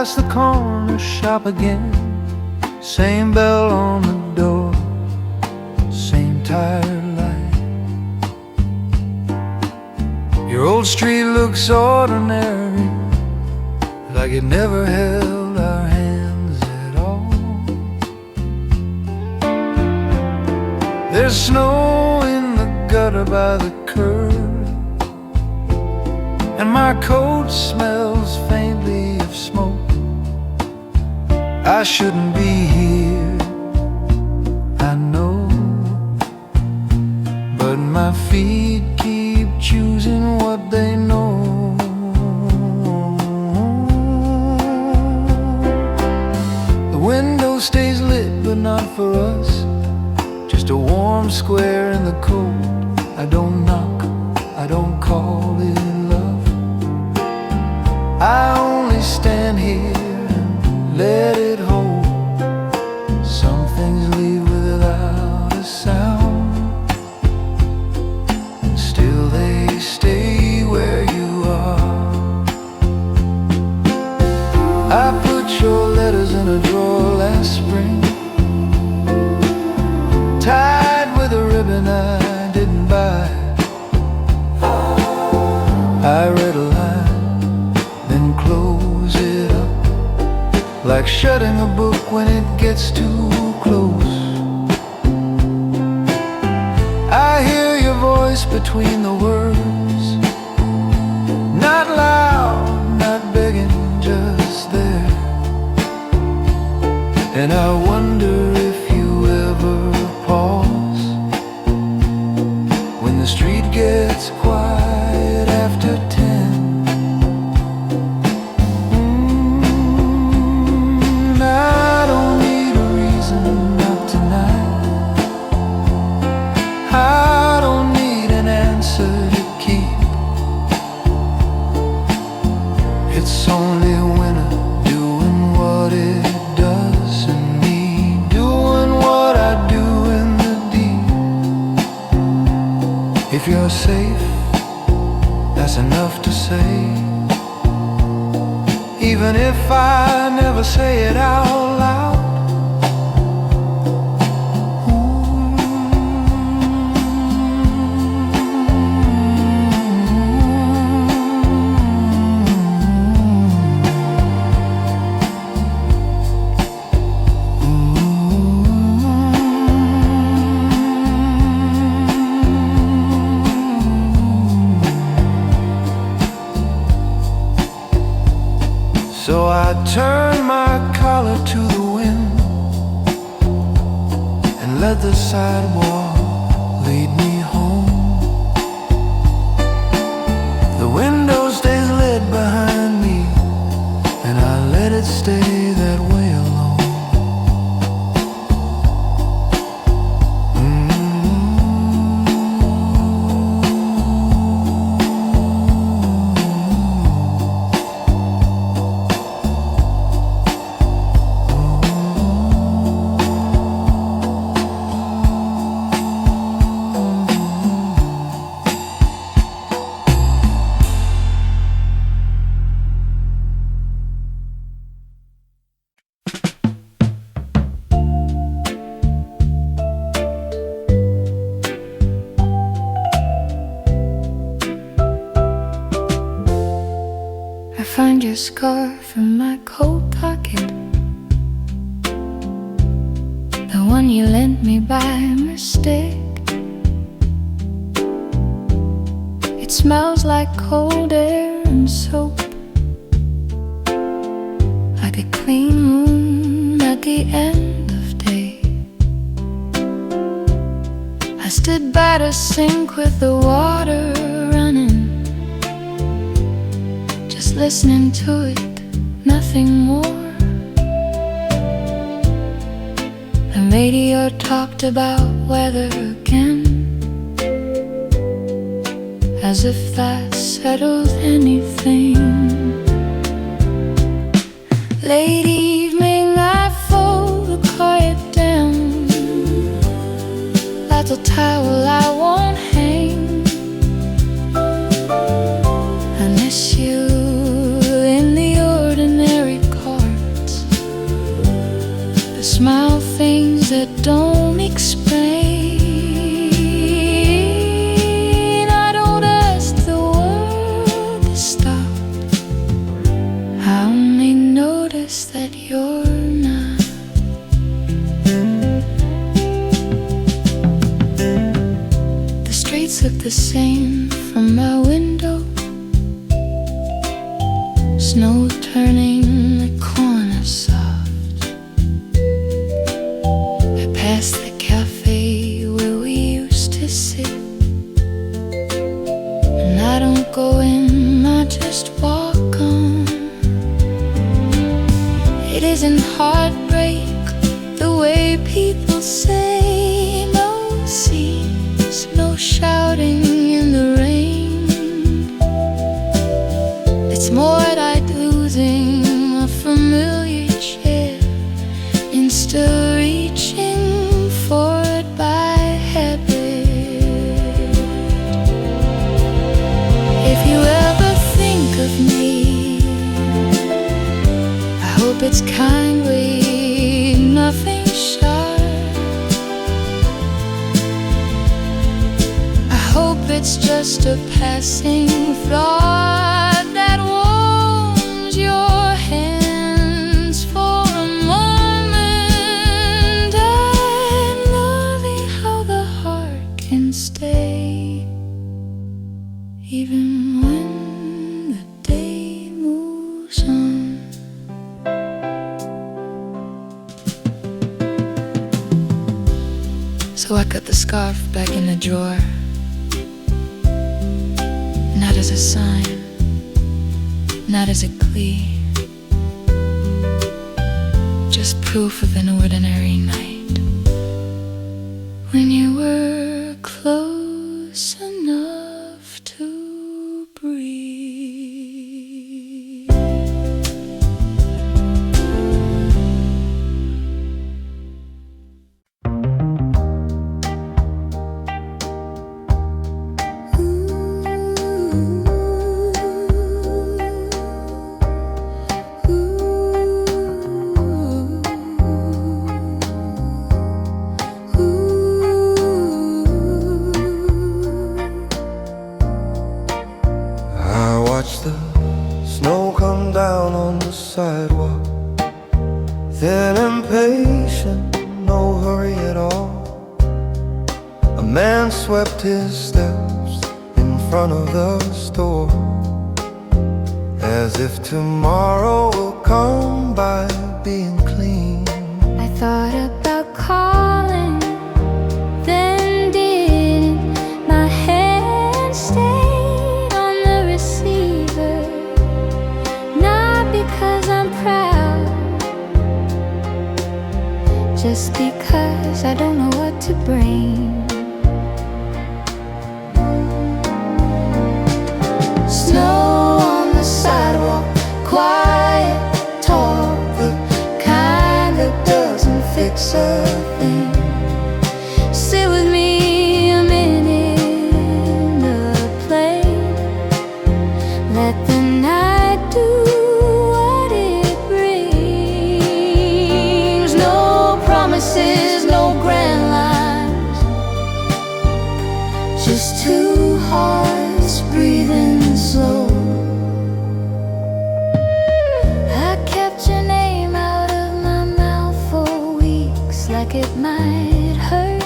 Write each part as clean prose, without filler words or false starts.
past the corner shop again. Same bell on the door, same tired light. Your old street looks ordinary, like it never held our hands at all. There's snow in the gutter by the curb, and my coat smells faintly of smoke. I shouldn't be here, I know, but my feet keep choosing what they know. The window stays lit, but not for us. Just a warm square in the cold. I don't knock, I don't call it love. I only stand here and let it hold. Some things leave without a sound, and still they stay where you are. I put your letters in a drawer last spring, tied with a ribbon I didn't buy. I read a line, then close it up, like shutting a book when it gets too close. I hear your voice between the words, not loud, not begging, just there. And I wonder if you ever pause when the street gets quiet after 10. I don't need a reason, not tonight. I don't need an answer to keep. It's only winter doing what it does, and me doing what I do in the deep. If you're safe, that's enough to say, even if I never say it out loud. So I turn my collar to the wind and let the sidewalk lead me home. The window stays lit behind me, and I let it stay that way alone. I find your scarf in my coat pocket, the one you lent me by mistake. It smells like cold air and soap, like a clean moon at the end of day. I stood by the sink with the water running, listening to it, nothing more. The radio talked about weather again, as if that settled anything. Late evening, I fold the quiet down, like a towel I won't hang. I miss you in the ordinary car, that don't explain. I don't ask the world to stop. I only notice that you're not. The streets look the same from my window. Snow turning the corner soft. I pass the cafe where we used to sit, and I don't go in, I just walk on. It isn't heartbreak the way people say. No scenes, no shouting in the rain. It's more like losing a familiar chair and still reaching for it by habit. If you ever think of me, I hope it's kindly, nothing sharp. I hope it's just a passing thought that warms your hands for a moment. I'm loving how the heart can stay even when the day moves on. So I cut the scarf back in the drawer, not as a sign, not as a plea, just proof of an ordinary night when you were close enough to breathe. Watch the snow come down on the sidewalk, then impatient, no hurry at all. A man swept his steps in front of the store, as if tomorrow will come by being clean. I thought about calling, then didn't. My hand stayed on the receiver, not because I'm proud, just because I don't know what to bring. Snow on the sidewalk, quiet talk, the kind that doesn't fix a thing. Sit with me a minute in the plane. Let the night do what it brings. No promises, no grand lines, just two hearts breathing slow. I kept your name out of my mouth for weeks, like it might hurt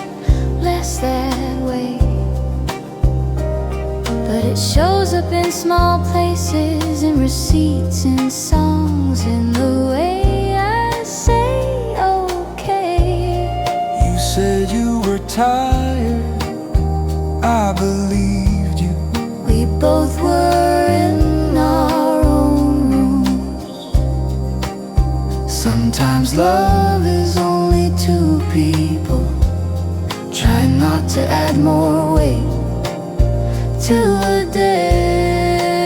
less that way. But it shows up in small places, in receipts, in songs, in the way I say okay. You said you were tired, I believed you. We both were in our own rooms. Sometimes love is only two people. Try not to add more weight to a day.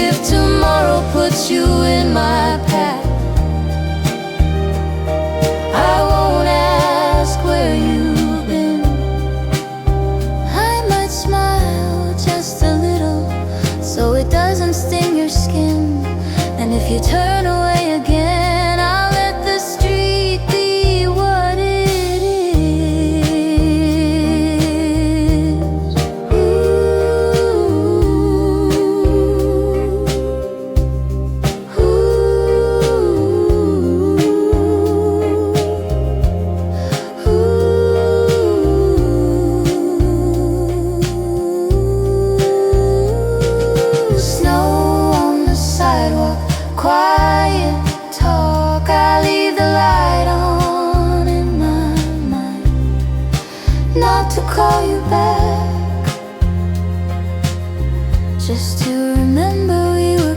If tomorrow puts you in my path, I won't ask where you've been. I might smile just a little, so it doesn't sting your skin. And if you turn away again, I'll let the street be what it call you back, just to remember we were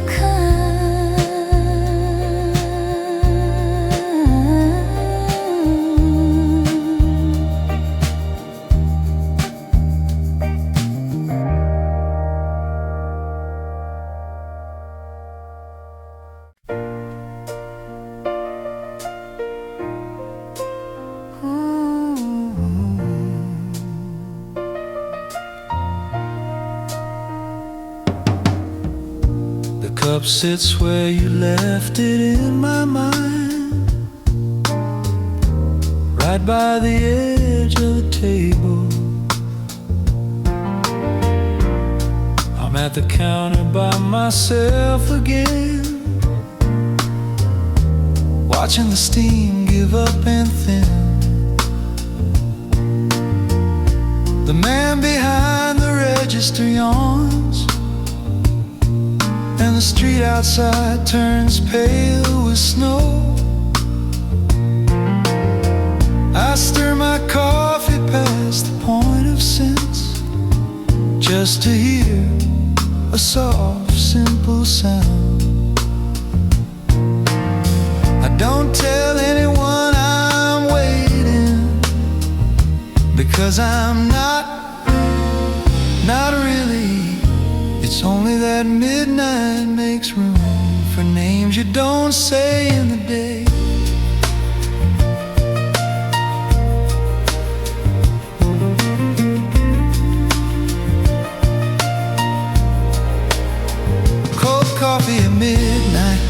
The cup sits where you left it in my mind, right by the edge of the table. I'm at the counter by myself again, watching the steam give up and thin. The man behind the register yawns, and the street outside turns pale with snow. I stir my coffee past the point of sense, just to hear a soft, simple sound. I don't tell anyone I'm waiting, because I'm not really. It's only that midnight makes room for names you don't say in the day. Cold coffee at midnight,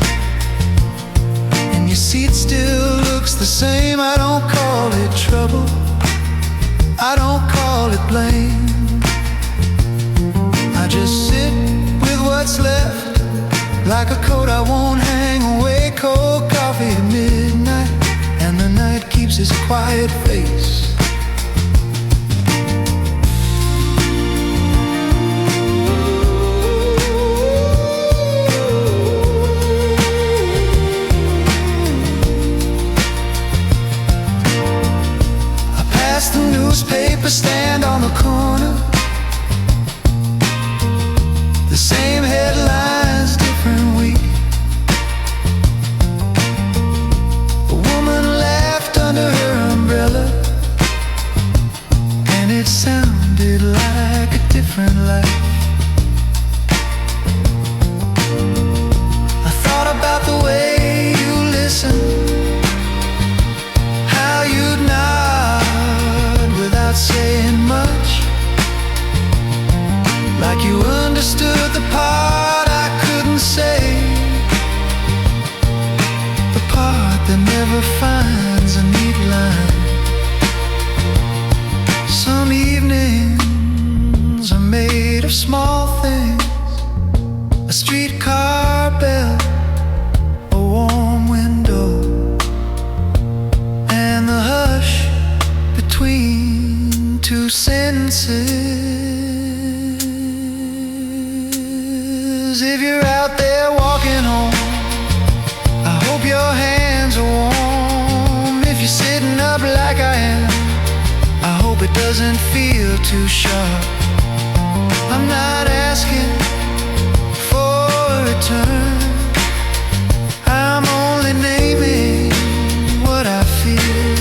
and your seat still looks the same. I don't call it trouble, I don't call it blame. I just sit with what's left, like a coat I won't hang away. Cold coffee at midnight, and the night keeps its quiet face. I pass the newspaper stand on the corner, same headlines, different week. A woman laughed under her umbrella, and it sounded like a different life. I thought about the way you listen, how you'd nod without saying much, like you understood the part I couldn't say, the part that never finds a neat line. Some evenings are made of small things, a streetcar bell, a warm window, and the hush between two sentences. If you're out there walking home, I hope your hands are warm. If you're sitting up like I am, I hope it doesn't feel too sharp. I'm not asking for a return, I'm only naming what I feel,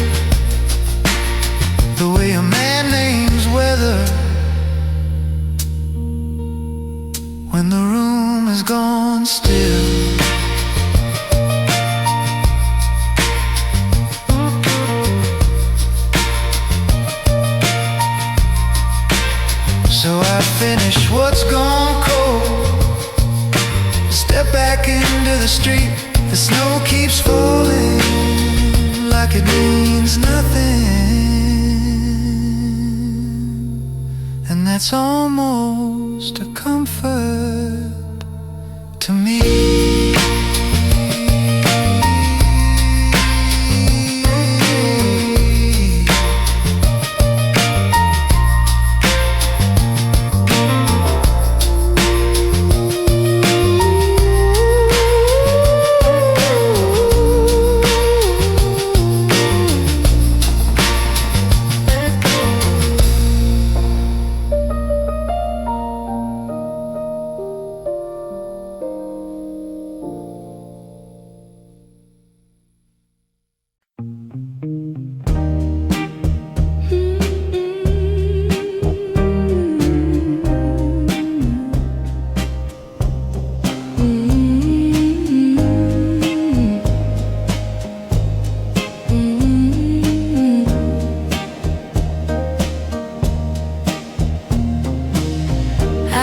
the way a man names weather when the room is gone still. So I finish what's gone cold, step back into the street. The snow keeps falling like it means nothing, and that's almost a comfort to me.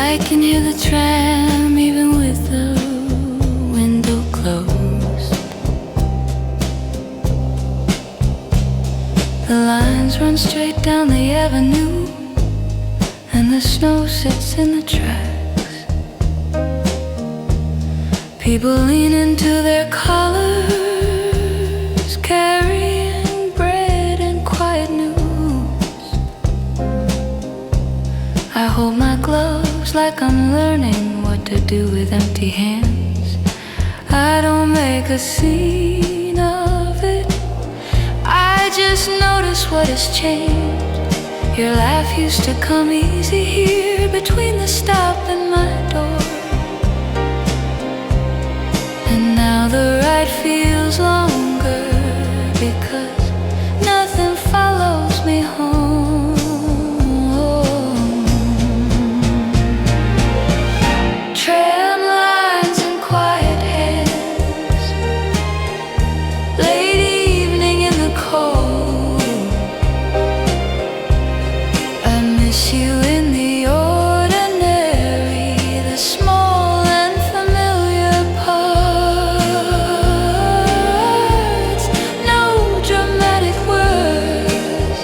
I can hear the tram even with the window closed. The lines run straight down the avenue, and the snow sits in the tracks. People lean into their collars, carrying bread and quiet news. I hold my gloves like I'm learning what to do with empty hands. I don't make a scene of it, I just notice what has changed. Your laugh used to come easy here between the stop and my door, and now the ride feels longer because nothing follows me home. Tram lines and quiet hands, late evening in the cold. I miss you in the ordinary, the small and familiar parts. No dramatic words,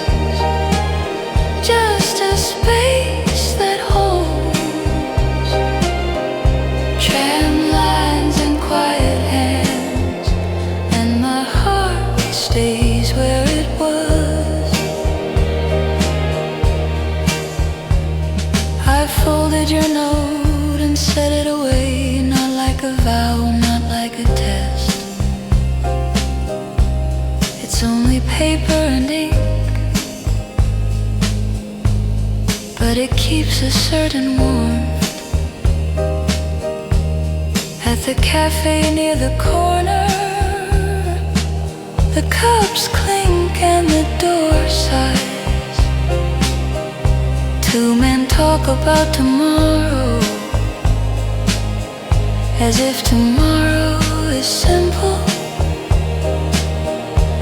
just a space that holds. Tram lines and quiet hands, and my heart stays where it was. I folded your note and set it away, not like a vow, not like a test. It's only paper and ink, but it keeps a certain warmth. At the cafe near the corner, the cups clink and the door sighs. Two men talk about tomorrow, as if tomorrow is simple.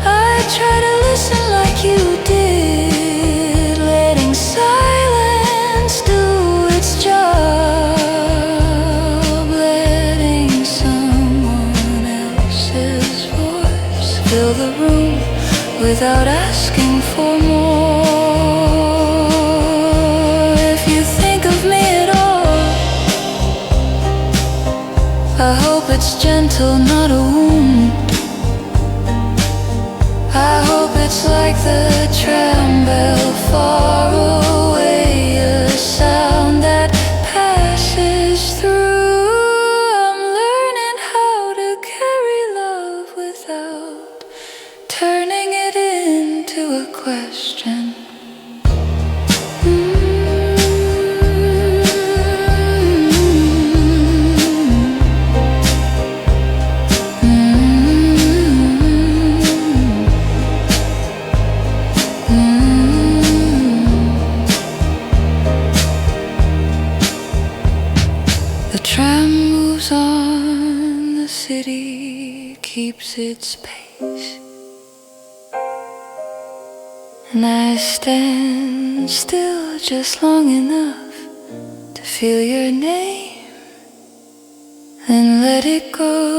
I try to listen like you did, letting silence do its job, letting someone else's voice fill the room without asking for more. If you think of me at all, I hope it's gentle, not a wound. I hope it's like the tram bell far away, a sound that passes through. I'm learning how to carry love without turning it into a question. The tram moves on, the city keeps its pace, and I stand still just long enough to feel your name, then let it go.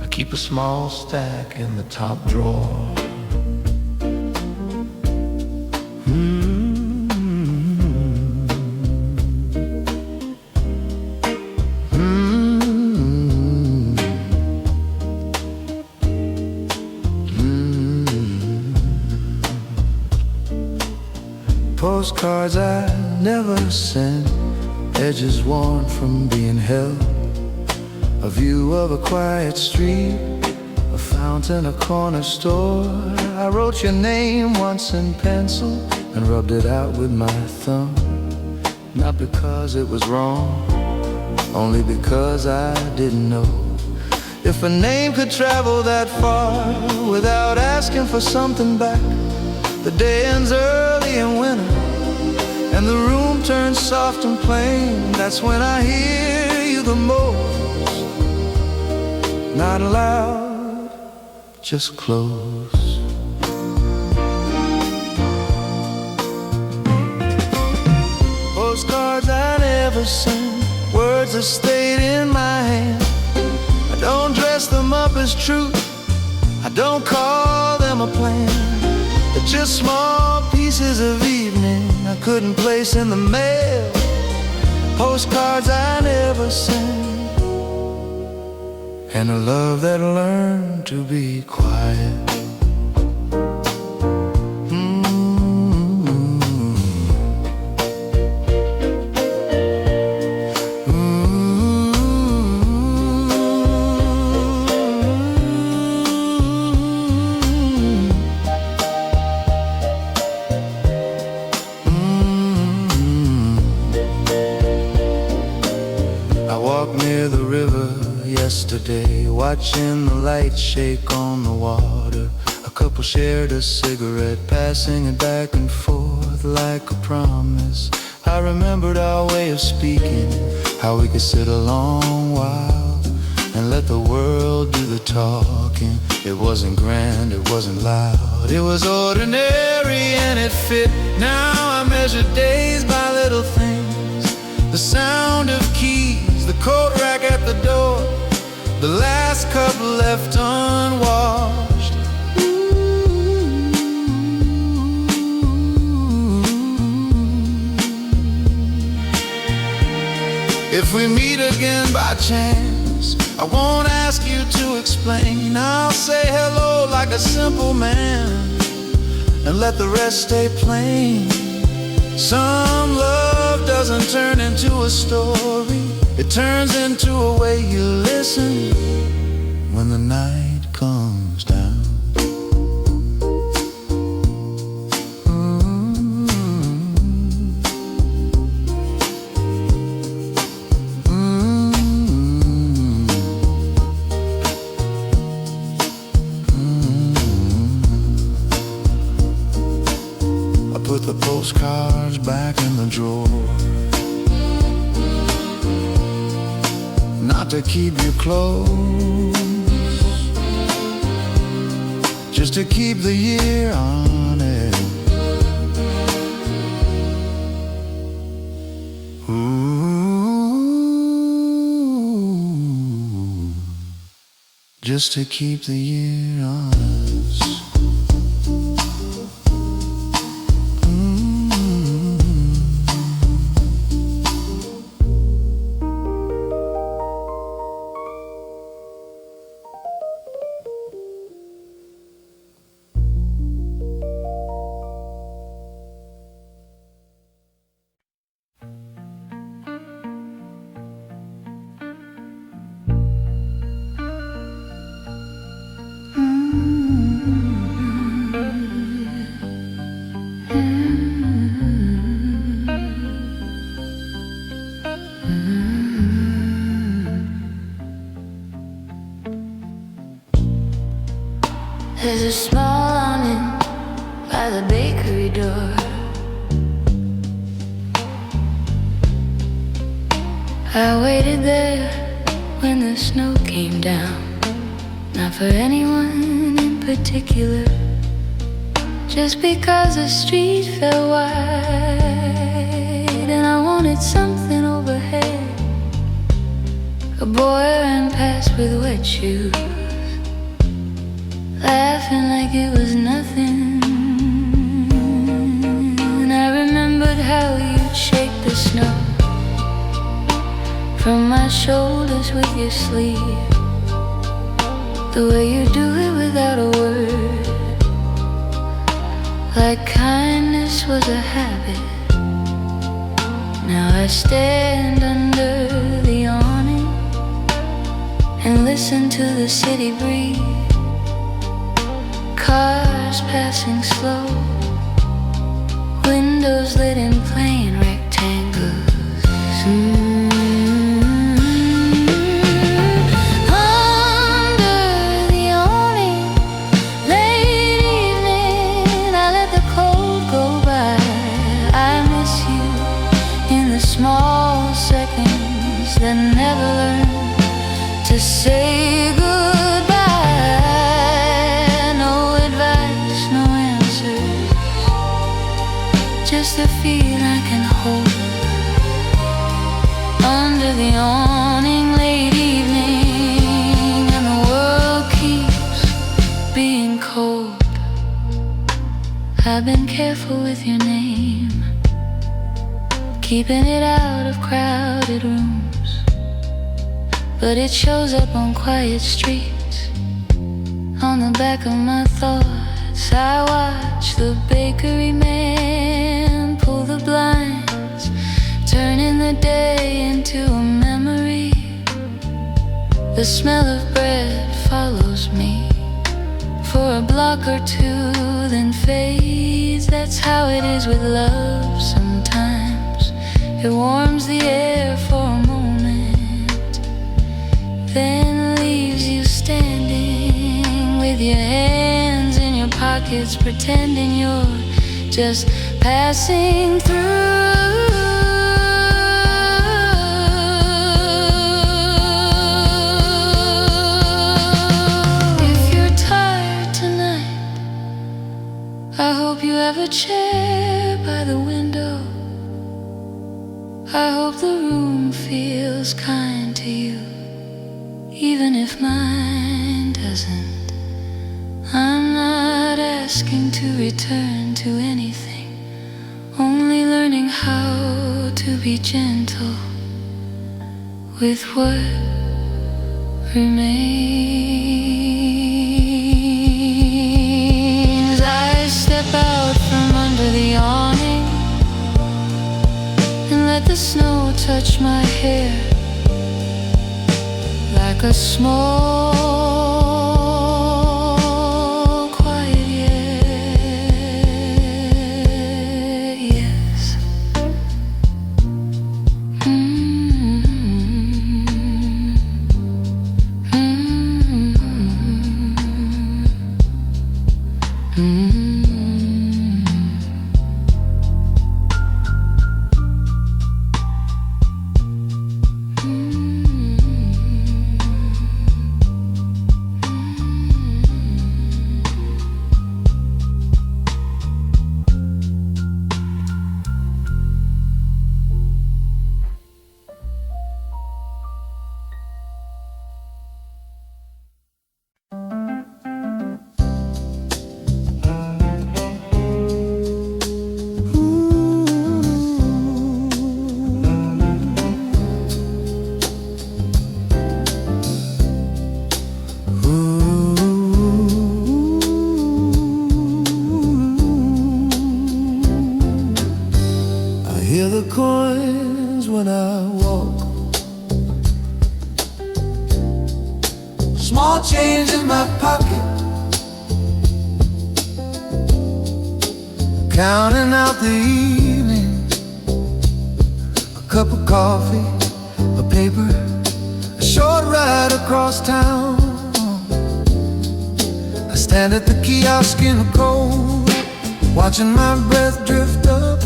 I keep a small stack in the top drawer. Postcards I never sent, edges worn from being held, a view of a quiet street a fountain, a corner store. I wrote your name once in pencil and rubbed it out with my thumb. Not because it was wrong, only because I didn't know if a name could travel that far without asking for something back. The day ends early in winter and the room turns soft and plain. That's when I hear you the most. Not loud, just close. Postcards I never sent, words that stayed in my hand. I don't dress them up as truth, I don't call them a plan. They're just small pieces of evening I couldn't place in the mail. Postcards I never sent, and a love that learned to be quiet. I walked near the river yesterday, watching the light shake on the water. A couple shared a cigarette, passing it back and forth like a promise. I remembered our way of speaking, how we could sit a long while and let the world do the talking. It wasn't grand, it wasn't loud, it was ordinary and it fit. Now I measure days by little things, the sound of keys, the coat rack at the door, the last cup left unwashed. If we meet again by chance, I won't ask you to explain. I'll say hello like a simple man and let the rest stay plain. Some love doesn't turn into a story, it turns into a way you listen when the night comes down. I put the postcards back in the drawer, not to keep you close, just to keep the year honest. Ooh, just to keep the year honest. There's a small awning by the bakery door. I waited there when the snow came down, not for anyone in particular, just because the street felt wide and I wanted something overhead. A boy ran past with wet shoes, laughing like it was nothing. And I remembered how you'd shake the snow from my shoulders with your sleeve, the way you do it without a word, like kindness was a habit. Now I stand under the awning and listen to the city breathe. cars passing slow, windows lit in plain rectangles. Under the awning, late evening, I let the cold go by. I miss you in the small seconds that never learn to say goodbye. No advice, no answers, just a feel I can hold. Under the awning, late evening, and the world keeps being cold. I've been careful with your name, keeping it out of crowded rooms, but it shows up on quiet streets, on the back of my thoughts. I watch the bakery man pull the blinds, turning the day into a memory. The smell of bread follows me for a block or two, then fades. That's how it is with love sometimes. It warms the air for a moment, then leaves you standing with your hands in your pockets, pretending you're just passing through. If you're tired tonight, I hope you have a chair by the window. I hope the room feels kind to you, even if mine doesn't. I'm not asking to return to anything, only learning how to be gentle with what remains. I step out from under the awning and let the snow touch my hair like a small, quiet yes. Hear the coins when I walk, small change in my pocket, counting out the evening, a cup of coffee, a paper, a short ride across town. I stand at the kiosk in the cold, watching my breath drift up.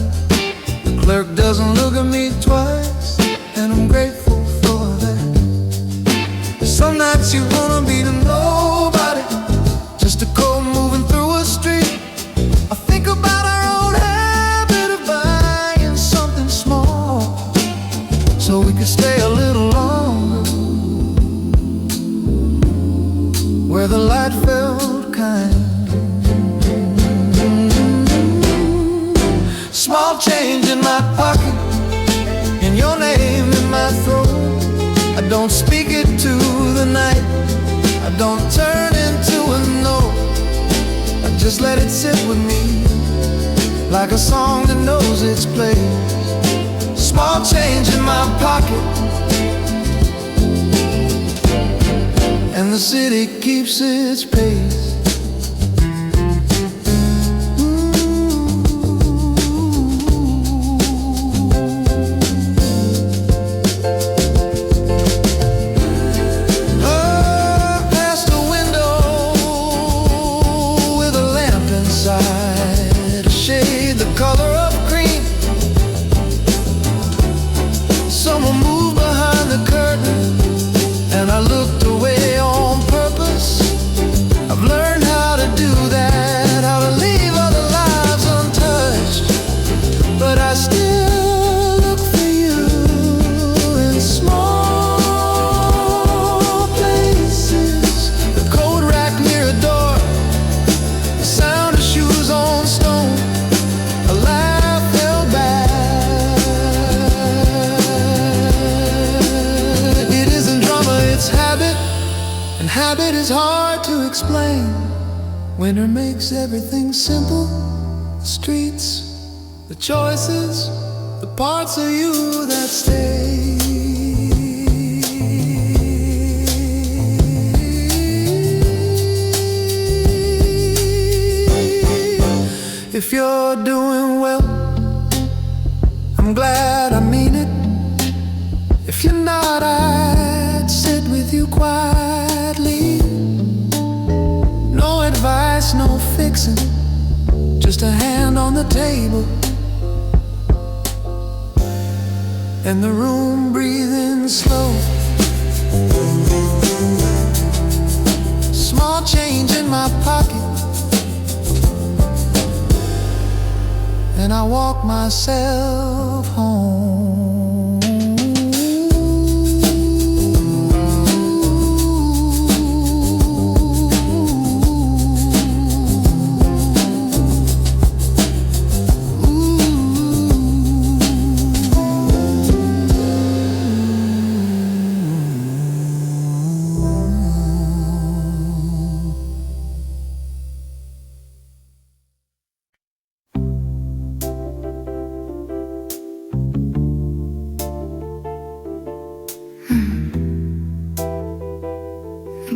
Clerk doesn't look at me twice, and I'm grateful for that. Some nights you wanna be to nobody, just a cold moving through a street. I think about our old habit of buying something small, so we could stay a little longer, where the light felt kind. Small change in my pocket, and your name in my throat. I don't speak it to the night, I don't turn into a note. I just let it sit with me, like a song that knows its place. Small change in my pocket, and the city keeps its pace. And habit is hard to explain. Winter makes everything simple. The streets, the choices, the parts of you that stay. If you're doing well, I'm glad, I mean it. If you're not, I'd sit with you quietly. No advice, no fixing, just a hand on the table, and the room breathing slow. Small change in my pocket, and I walk myself home.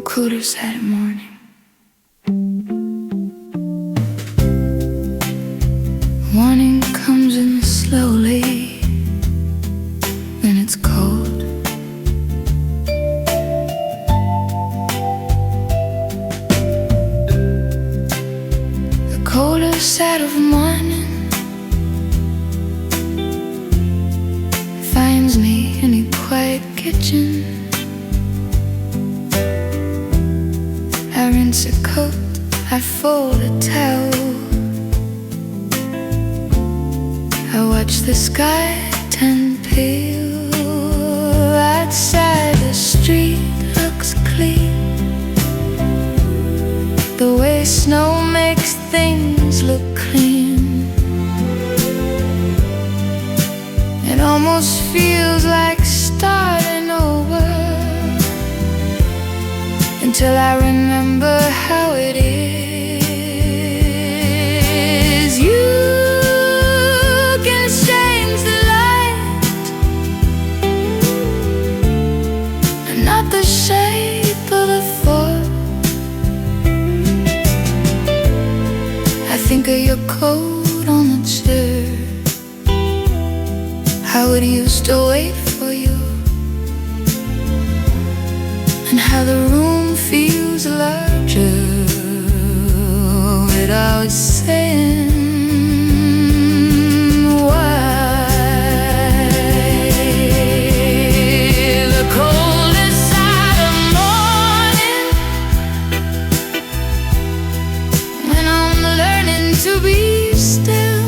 Cooler Saturday morning. Morning comes in slowly when it's cold. The colder side of morning finds me in a quiet kitchen. I rinse a coat, I fold a towel, I watch the sky turn pale. Outside the street looks clean, the way snow makes things look clean. It almost feels like starting over, until I remember how it is. You can change the light and not the shape of the fall. I think of your coat on the chair, how it used to wait for you, and how the room feels larger without saying why. The coldest side of morning, when I'm learning to be still,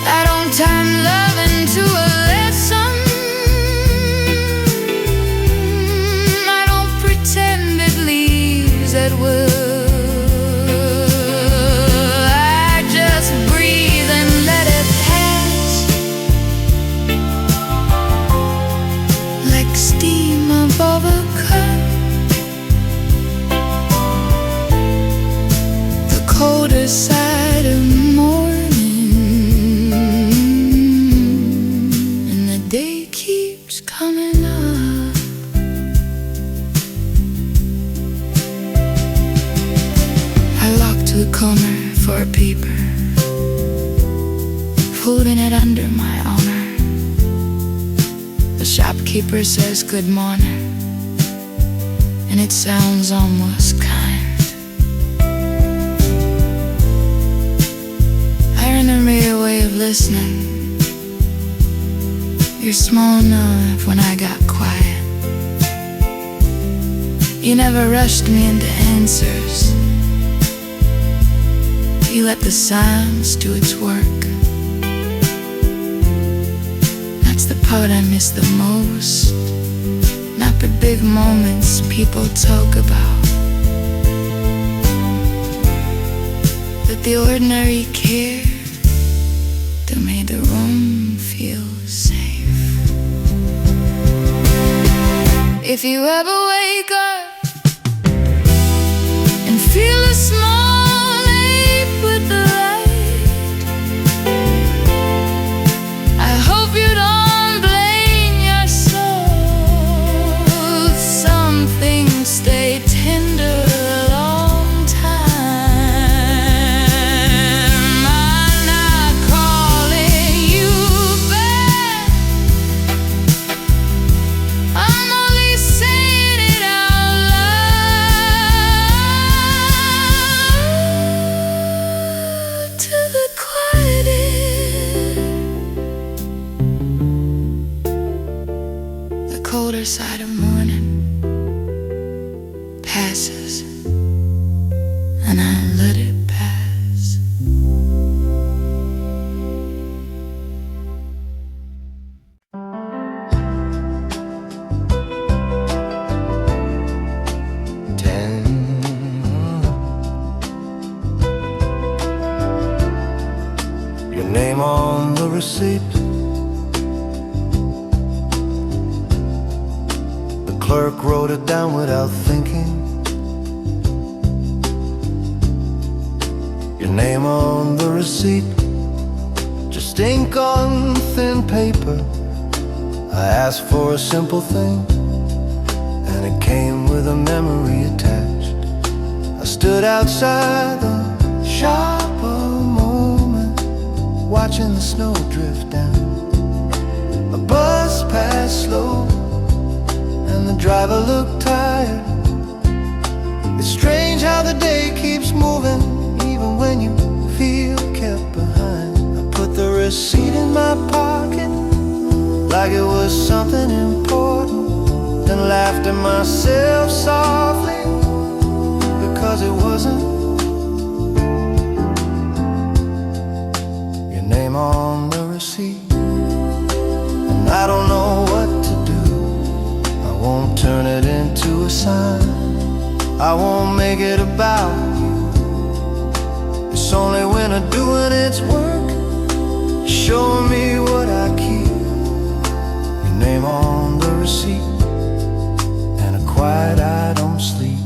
I don't time love into a lesson. At will, I just breathe and let it pass, like steam above a cup. The colder side of morning, and the day keeps coming up. To the corner for a paper, holding it under my honor. The shopkeeper says good morning, and it sounds almost kind. I remember your way of listening, your small enough when I got quiet. You never rushed me into answers. You let the silence do its work. That's the part I miss the most. Not the big moments people talk about, but the ordinary care that made the room feel safe. If you ever wake up and feel a small ache with the light, I hope you don't blame your soul. Some things stay tender a long time. I'm not calling you back, I'm only saying it out loud to the quiet ear. The colder side of morning passes, and I let it pass. Ten. Your name on the receipt. The clerk wrote it down without thinking. Your name on the receipt, just ink on thin paper. I asked for a simple thing, and it came with a memory attached. I stood outside the shop a moment, watching the snow drift down. A bus passed slow, and the driver looked tired. It's strange how the day keeps moving, even when you feel kept behind. I put the receipt in my pocket like it was something important, then laughed at myself softly because it wasn't. Your name on the receipt, and I don't know what to do. I won't turn it into a sign, I won't make it about you. It's only when I'm doing its work, showing me what I keep. Your name on the receipt, and a quiet I don't sleep.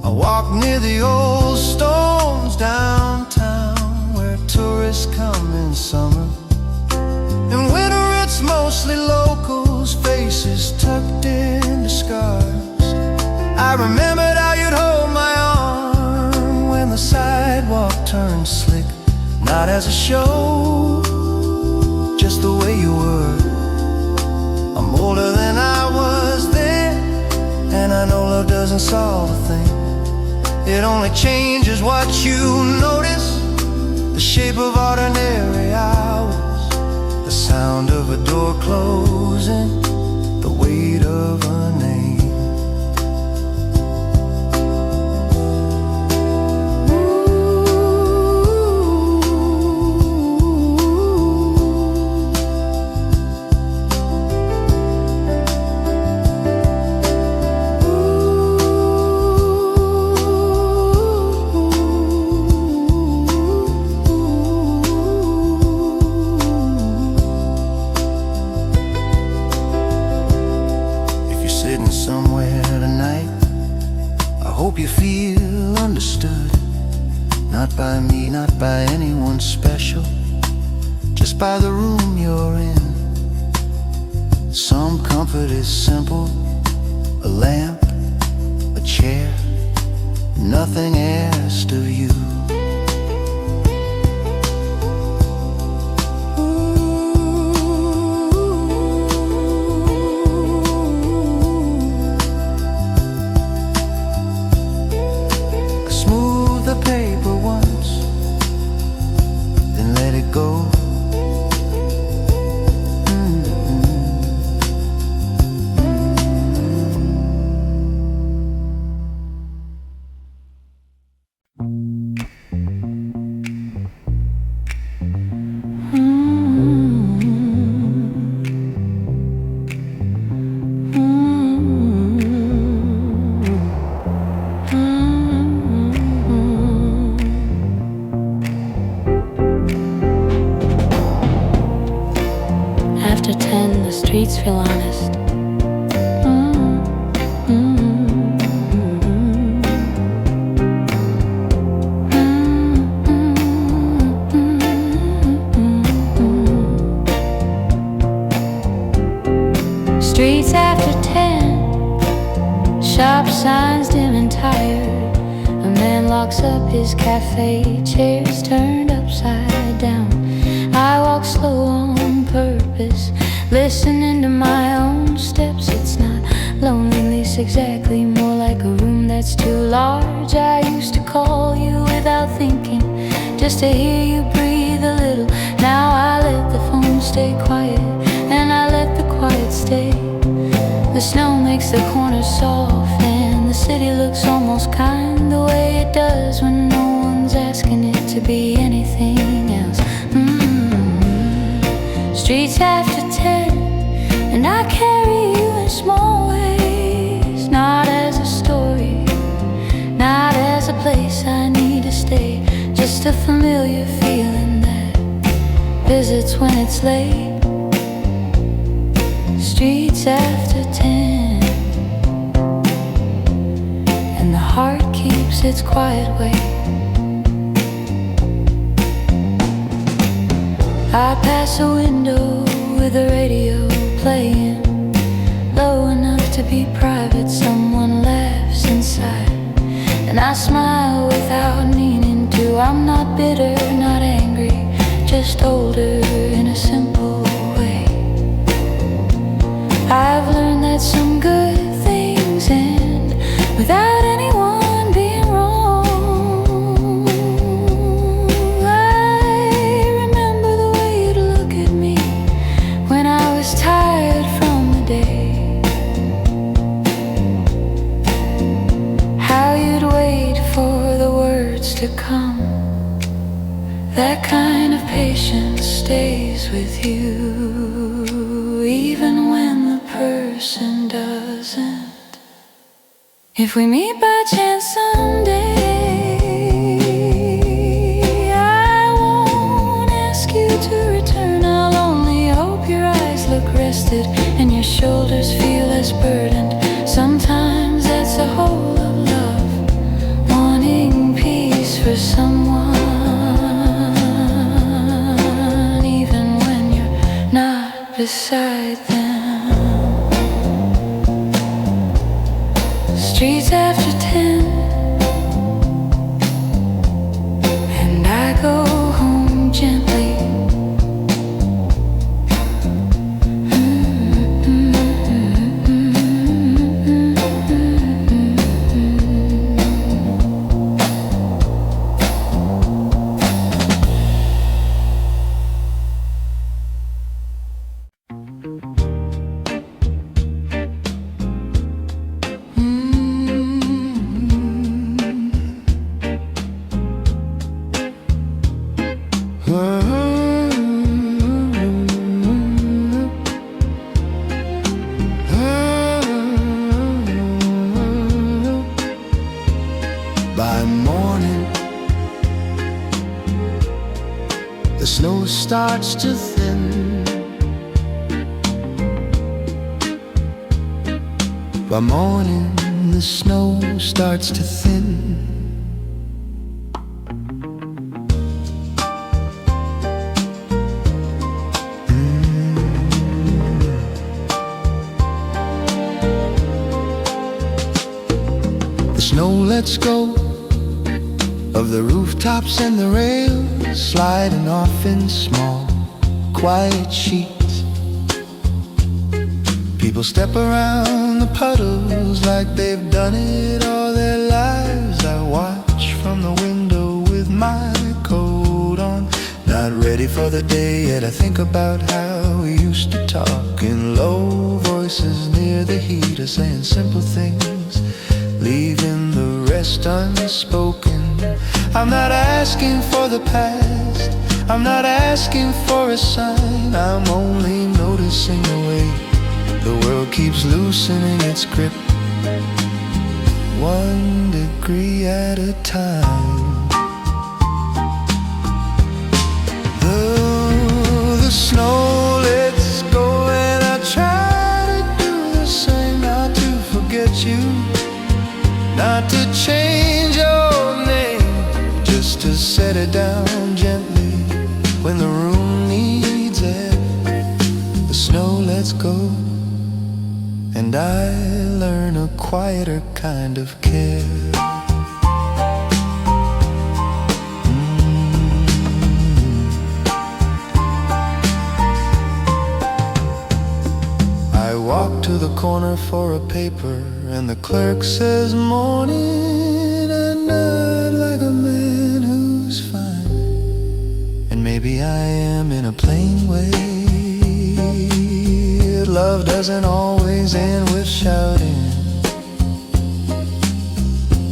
I walk near the old stones downtown, where tourists come in summer. In winter it's mostly locals, faces tucked into scarves. I remembered how you'd hold my arm when the sidewalk turned slick, not as a show, just the way you were. I'm older than I was then, and I know love doesn't solve a thing. It only changes what you notice, the shape of ordinary hours, the sound of a door closing, the weight of a name. Somewhere tonight, I hope you feel understood. Not by me, not by anyone special, just by the room you're in. Some comfort is simple, a lamp, a chair, nothing asked of you. it's real honest. Streets after 10, shop signs dim and tired. A man locks up his cafe, chairs turned upside down. I walk slow on purpose, listening to my own steps. It's not loneliness exactly, more like a room that's too large. I used to call you without thinking, just to hear you breathe a little. Now I let the phone stay quiet, and I let the quiet stay. The snow makes the corners soft, and the city looks almost kind, the way it does when no one's asking it to be anything else. Streets after 10, and I carry you in small ways, not as a story, not as a place I need to stay, just a familiar feeling that visits when it's late. Streets after 10, and the heart keeps its quiet way. I pass a window with the radio playing low enough to be private. Someone laughs inside, and I smile without meaning to. I'm not bitter, not angry, just older in a simple way. I've learned that some good things end without anyone being wrong. I remember the way you'd look at me when I was tired from the day, how you'd wait for the words to come. That kind of patience stays with you, even when the person doesn't. If we meet by chance someday, I won't ask you to return. I'll only hope your eyes look rested and your shoulders feel less burdened. Sometimes that's the whole of love, wanting peace for someone, even when you're not beside them. Streets after 10, and I go home gently. By morning, the snow starts to thin. By morning, the snow starts to thin. The snow lets go of the rooftops and the rails, sliding off in small, quiet sheets. People step around the puddles like they've done it all their lives. I watch from the window with my coat on, not ready for the day yet. I think about how we used to talk in low voices near the heater, saying simple things, leaving the rest unspoken. I'm not asking for the past, I'm not asking for a sign. I'm only noticing the way the world keeps loosening its grip, 1 degree at a time. The snow lets go and I try change your name just to set it down gently when the room needs it. The snow lets go, and I learn a quieter kind of care. I walk to the corner for a paper, and the clerk says morning. I nod like a man who's fine, and maybe I am in a plain way. Love doesn't always end with shouting.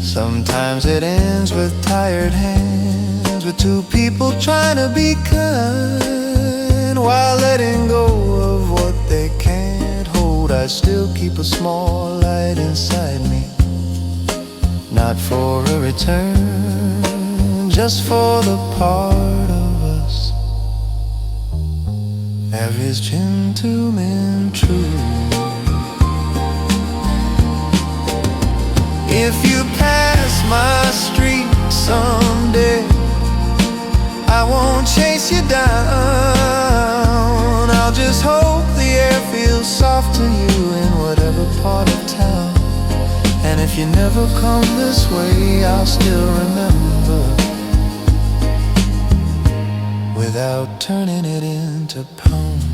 Sometimes it ends with tired hands, with two people trying to be kind while letting go of what they can't hold. I still keep a small light inside me, not for a return, just for the part of us that is gentle and true. If you pass my street someday, I won't chase you down. I'll just hope the air feels soft to you in whatever part of town. And if you never come this way, I'll still remember, without turning it into pounds.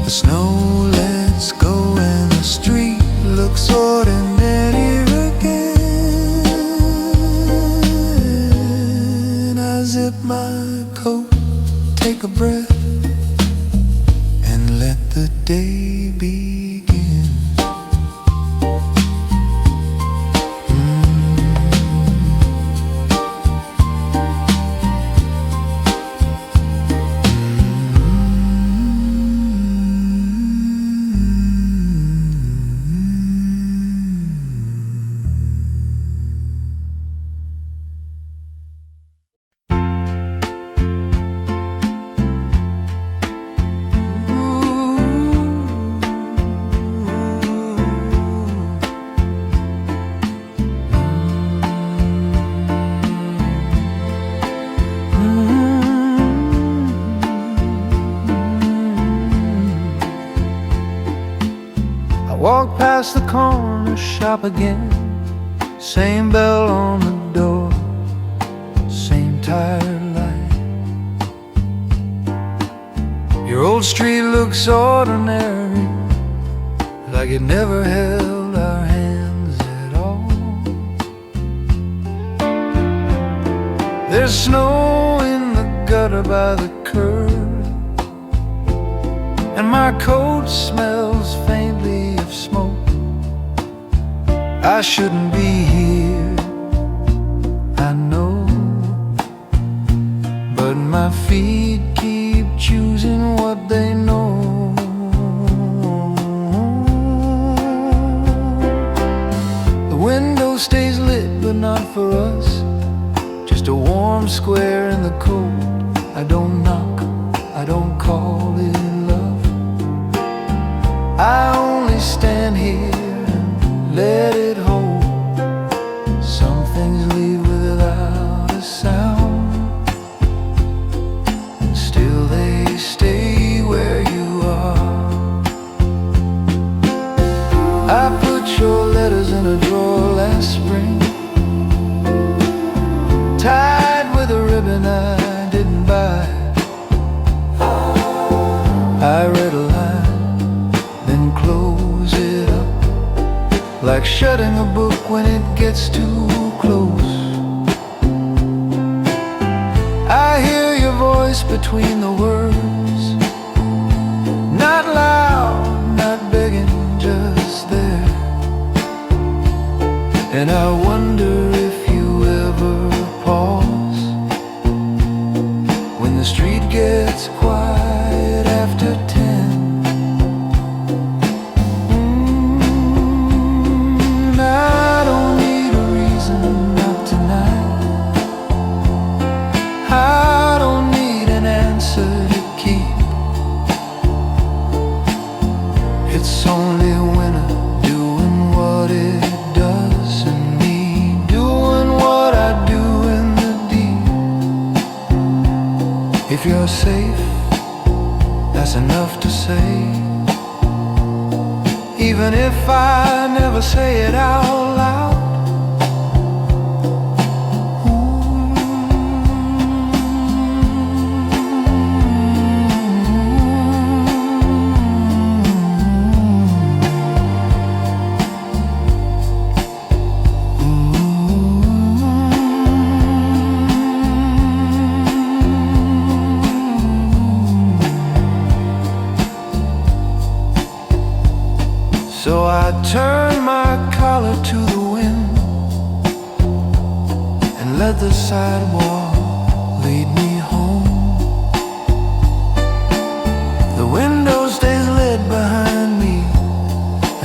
The snow lets go and the street looks ordinary again. I zip my coat, take a breath, and let the day begin. Walk past the corner shop again, same bell on the door, same tired light. Your old street looks ordinary, like it never held our hands at all. There's snow in the gutter by the curb, and my coat smells faintly of smoke. I shouldn't be here, I know, but my feet keep choosing what they know. The window stays lit, but not for us, just a warm square in the cold. I don't knock, I don't call it love. I only stand here and let it hold. Some things leave without a sound, and still they stay where you are. I put your letters in a drawer last spring, tied with a ribbon I didn't buy. I read a line, then close it up, like shutting a book when it gets too close. I hear your voice between the words, not loud, not begging, just there. And I wonder if you ever pause when the street gets quiet after 10. I don't need a reason, not tonight. I don't need an answer it's only winter doing what it does, and me doing what I do in the deep. If you're safe, that's enough to say, even if I never say it out loud. So I turn my collar to the wind and let the sidewalk lead me home. The window stays lit behind me,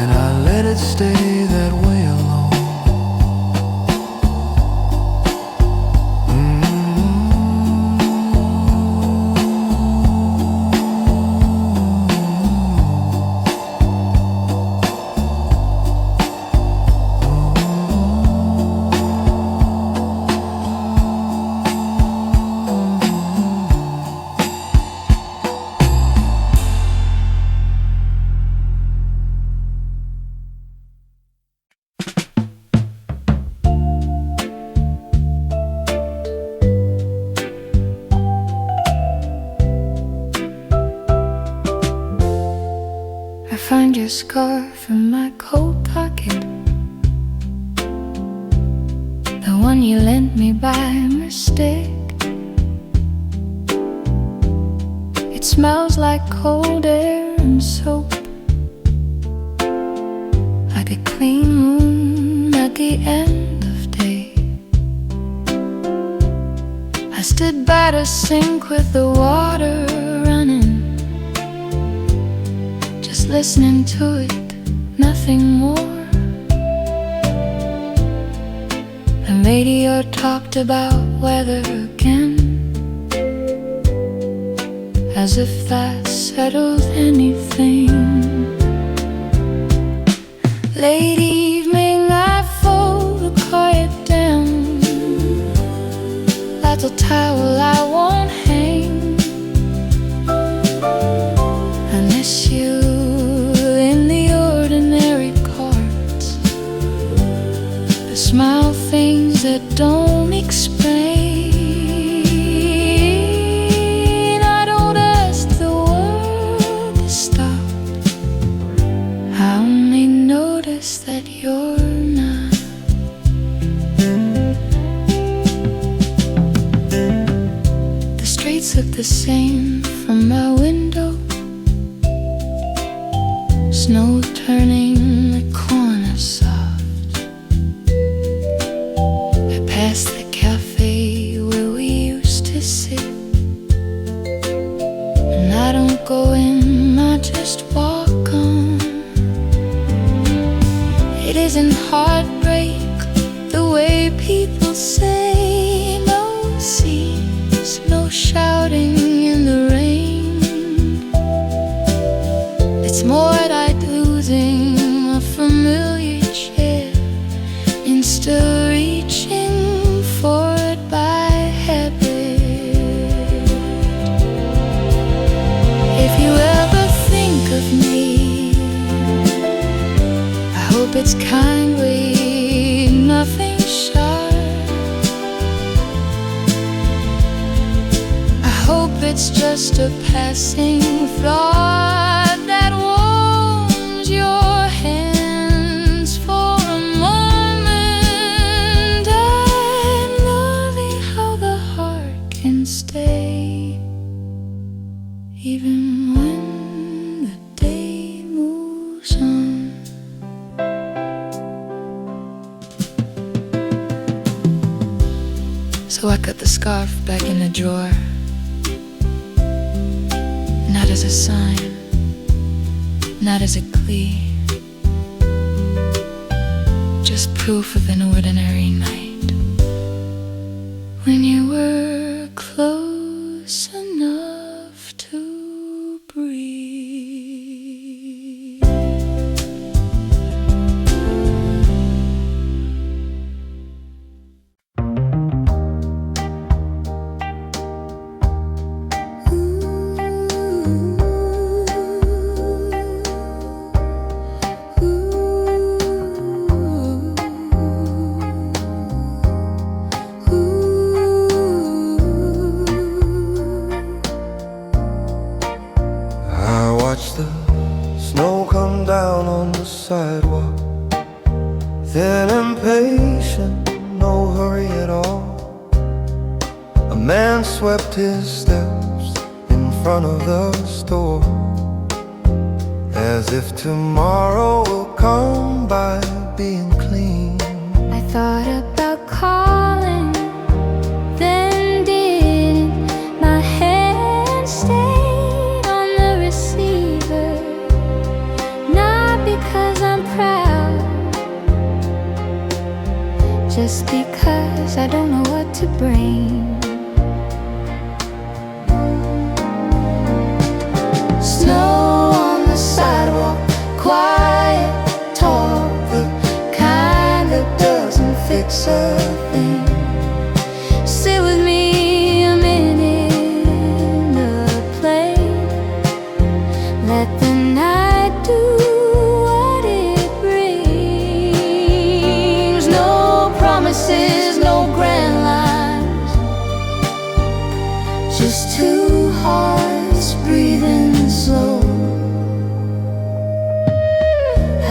and I let it stay that way alone. I find your scarf in my coat pocket, the one you lent me by mistake. It smells like cold air and soap, like a clean moon at the end of day. I stood by the sink with the water running, listening to it, nothing more. The radio talked about weather again, as if that settled anything. Late evening, I fold the quiet down, that's a towel I won't hang. I miss you in the ordinary parts, the small things that don't explain. I don't ask the world to stop, I only notice that you're not. The streets look the same from my window, snow turning the corner soft. I pass the cafe where we used to sit, and I don't go in, I just walk on. It isn't heartbreak the way people say, no scenes, no shouting in the rain. It's more like losing a familiar chair and still reaching for it by habit. If you ever think of me, I hope it's kindly, nothing sharp. I hope it's just a passing thought that warms your hands for a moment. I'm loving how the heart can stay, even when the day moves on. So I cut the scarf back in the drawer, not as a sign, not as a plea, just proof of an ordinary night when you were close enough to breathe. watch the snow come down on the sidewalk. Then impatient, no hurry at all, a man swept his steps in front of the store, as if tomorrow will come by being clean. I thought about calling, then didn't. My hand stayed on the receiver, not because I'm proud, just because I don't know what to bring. Snow on the sidewalk, quiet talk, the kind that doesn't fix a thing. Sit with me a minute in the plane, let the night do what it brings. No promises, no grand lines, just two hearts breathing slow.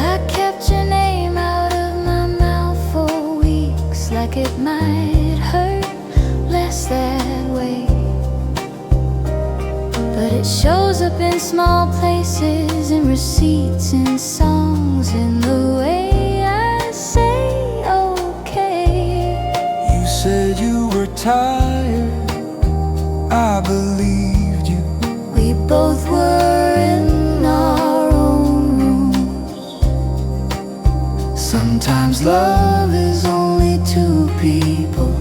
I kept your name out of my mouth for weeks, like it might hurt less that way. But it shows up in small places, in receipts, in songs, in the way I say okay. You said you were tired, I believed you. We both were in our own rooms. Sometimes love is only two people.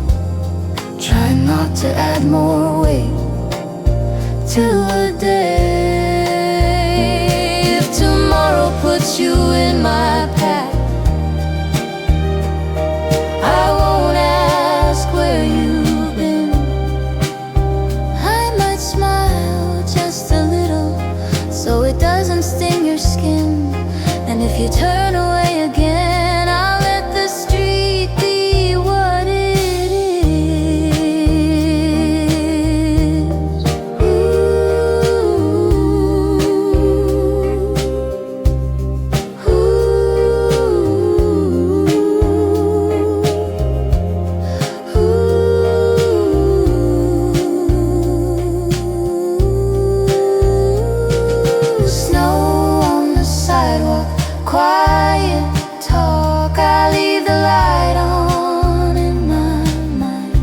Try not to add more weight to a day. If tomorrow puts you in my path, I won't ask where you've been. I might smile just a little, so it doesn't sting your skin. And if you turn away again, I'll let the street be what it is. Snow on the sidewalk, quiet talk. I leave the light on in my mind,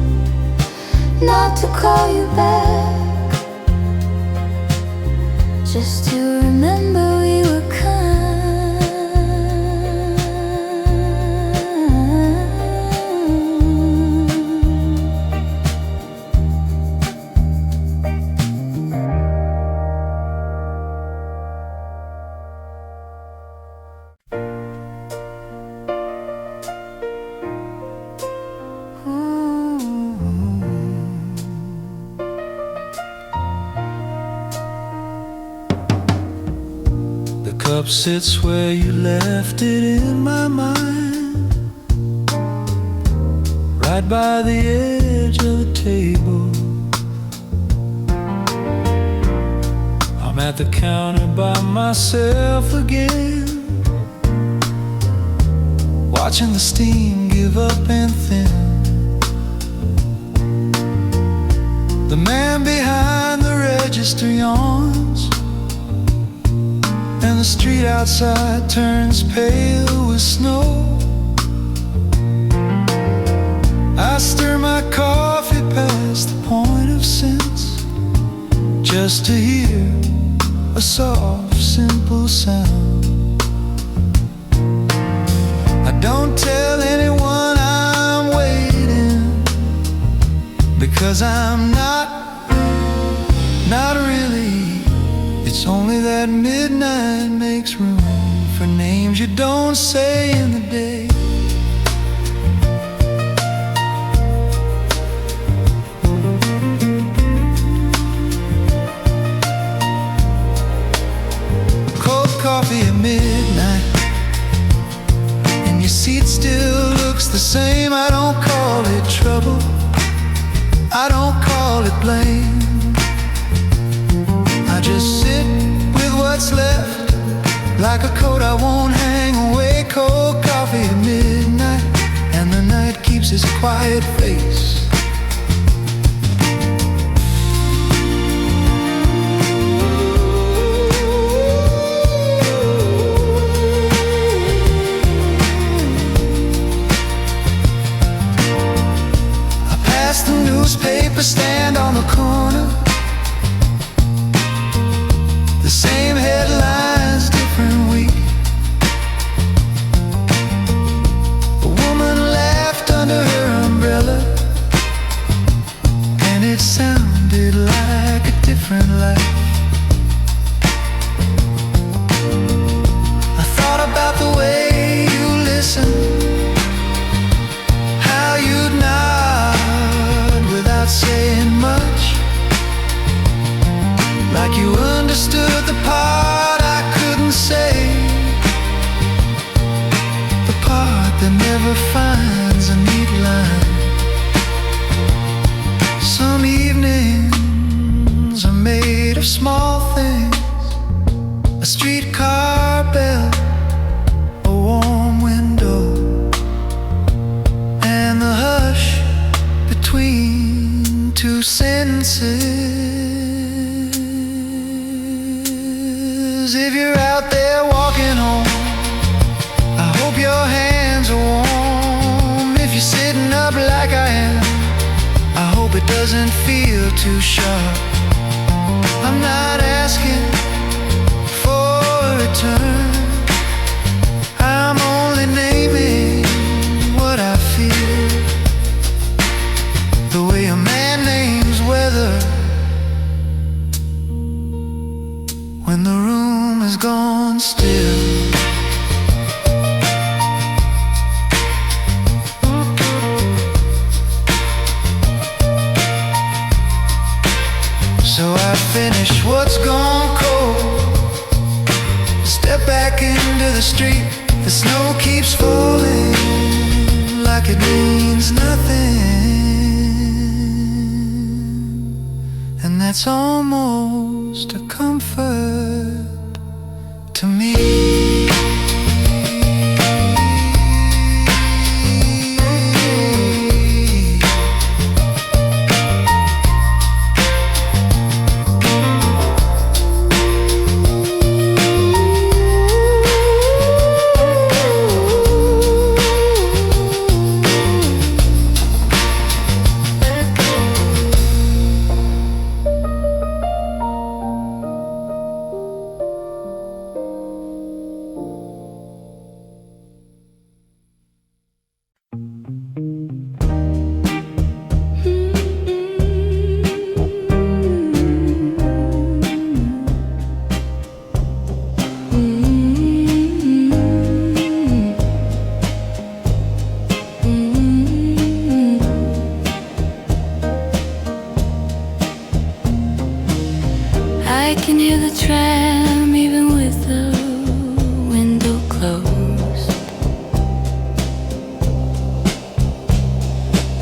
not to call you back, just to remember we were kind. The cup sits where you left it in my mind, right by the edge of the table. I'm at the counter by myself again, watching the steam give up and thin. The man behind the register yawns, and the street outside turns pale with snow. I stir my coffee past the point of sense, just to hear a soft, simple sound. I don't tell anyone I'm waiting, because I'm not really. It's only that midnight makes room for names you don't say in the day. Cold coffee at midnight, and your seat still looks the same. I don't call it trouble, I don't call it blame. I just sit with what's like a coat I won't hang away. Cold coffee at midnight, and the night keeps its quiet face. I pass the newspaper stand on the corner. The same headlines, different week. A woman laughed under her umbrella, and it sounded like a different life. I thought about the way you listen, how you'd nod without saying much, like you understood the part I couldn't say, the part that never finds a neat line. Some evenings are made of small things: a streetcar bell, a warm window, and the hush between two sentences. If you're out there walking home, I hope your hands are warm. If you're sitting up like I am, I hope it doesn't feel too sharp. I'm not asking for a return, I'm only naming what I feel, the way a man names weather when the room is gone still. So I finish what's gone cold, step back into the street. The snow keeps falling like it means nothing, and that's almost a comfort to me. I can hear the tram even with the window closed.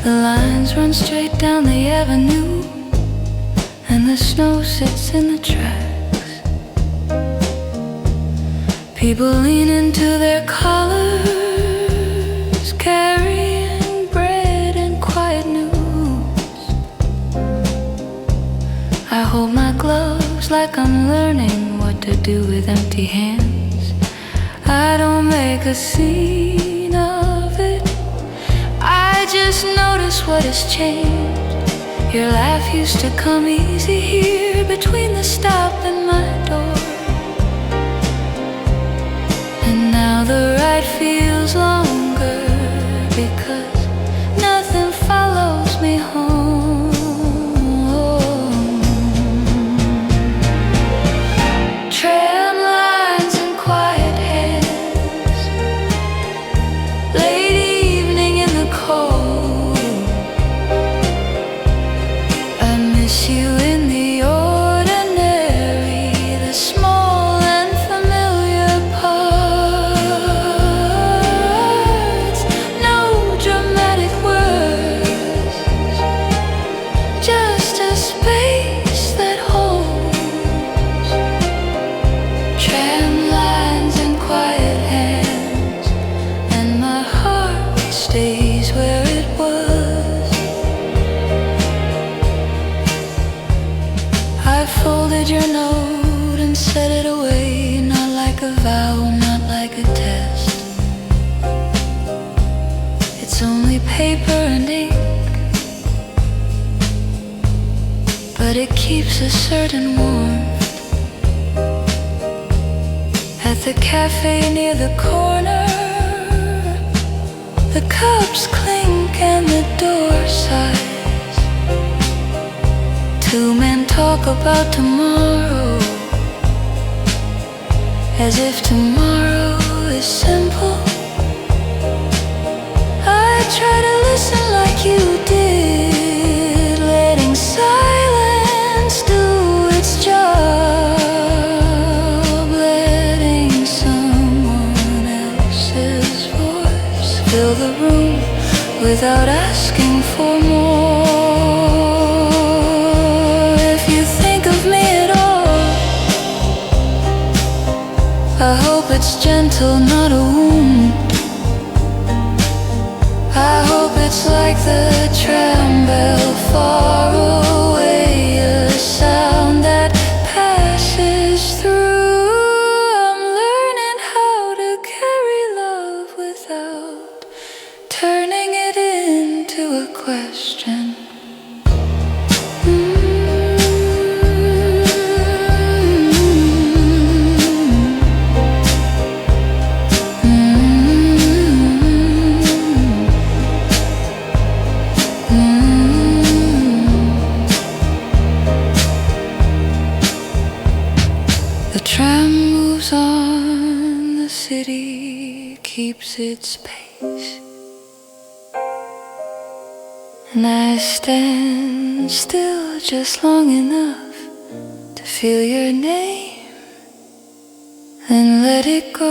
The lines run straight down the avenue, and the snow sits in the tracks. People lean into their collars, carrying bread and quiet news. I hold my gloves like I'm learning what to do with empty hands. I don't make a scene of it, I just notice what has changed. Your laugh used to come easy here between the stop and my door, and now the ride feels longer because nothing follows me home. Tram lines and quiet hands, late evening in the cold. I miss you in the ordinary, the small and familiar part. like a vow, not like a test. It's only paper and ink, but it keeps a certain warmth. At the cafe near the corner, the cups clink and the door sighs. Two men talk about tomorrow, as if tomorrow is simple. I try to listen like you did, letting silence do its job, letting someone else's voice fill the room without asking for more. If you think of me at all, I hope it's gentle, not a wound. I hope it's like the tram bell far away, a sound that passes through. I'm learning how to carry love without turning it into a question. The tram moves on, the city keeps its pace, and I stand still just long enough to feel your name, then let it go.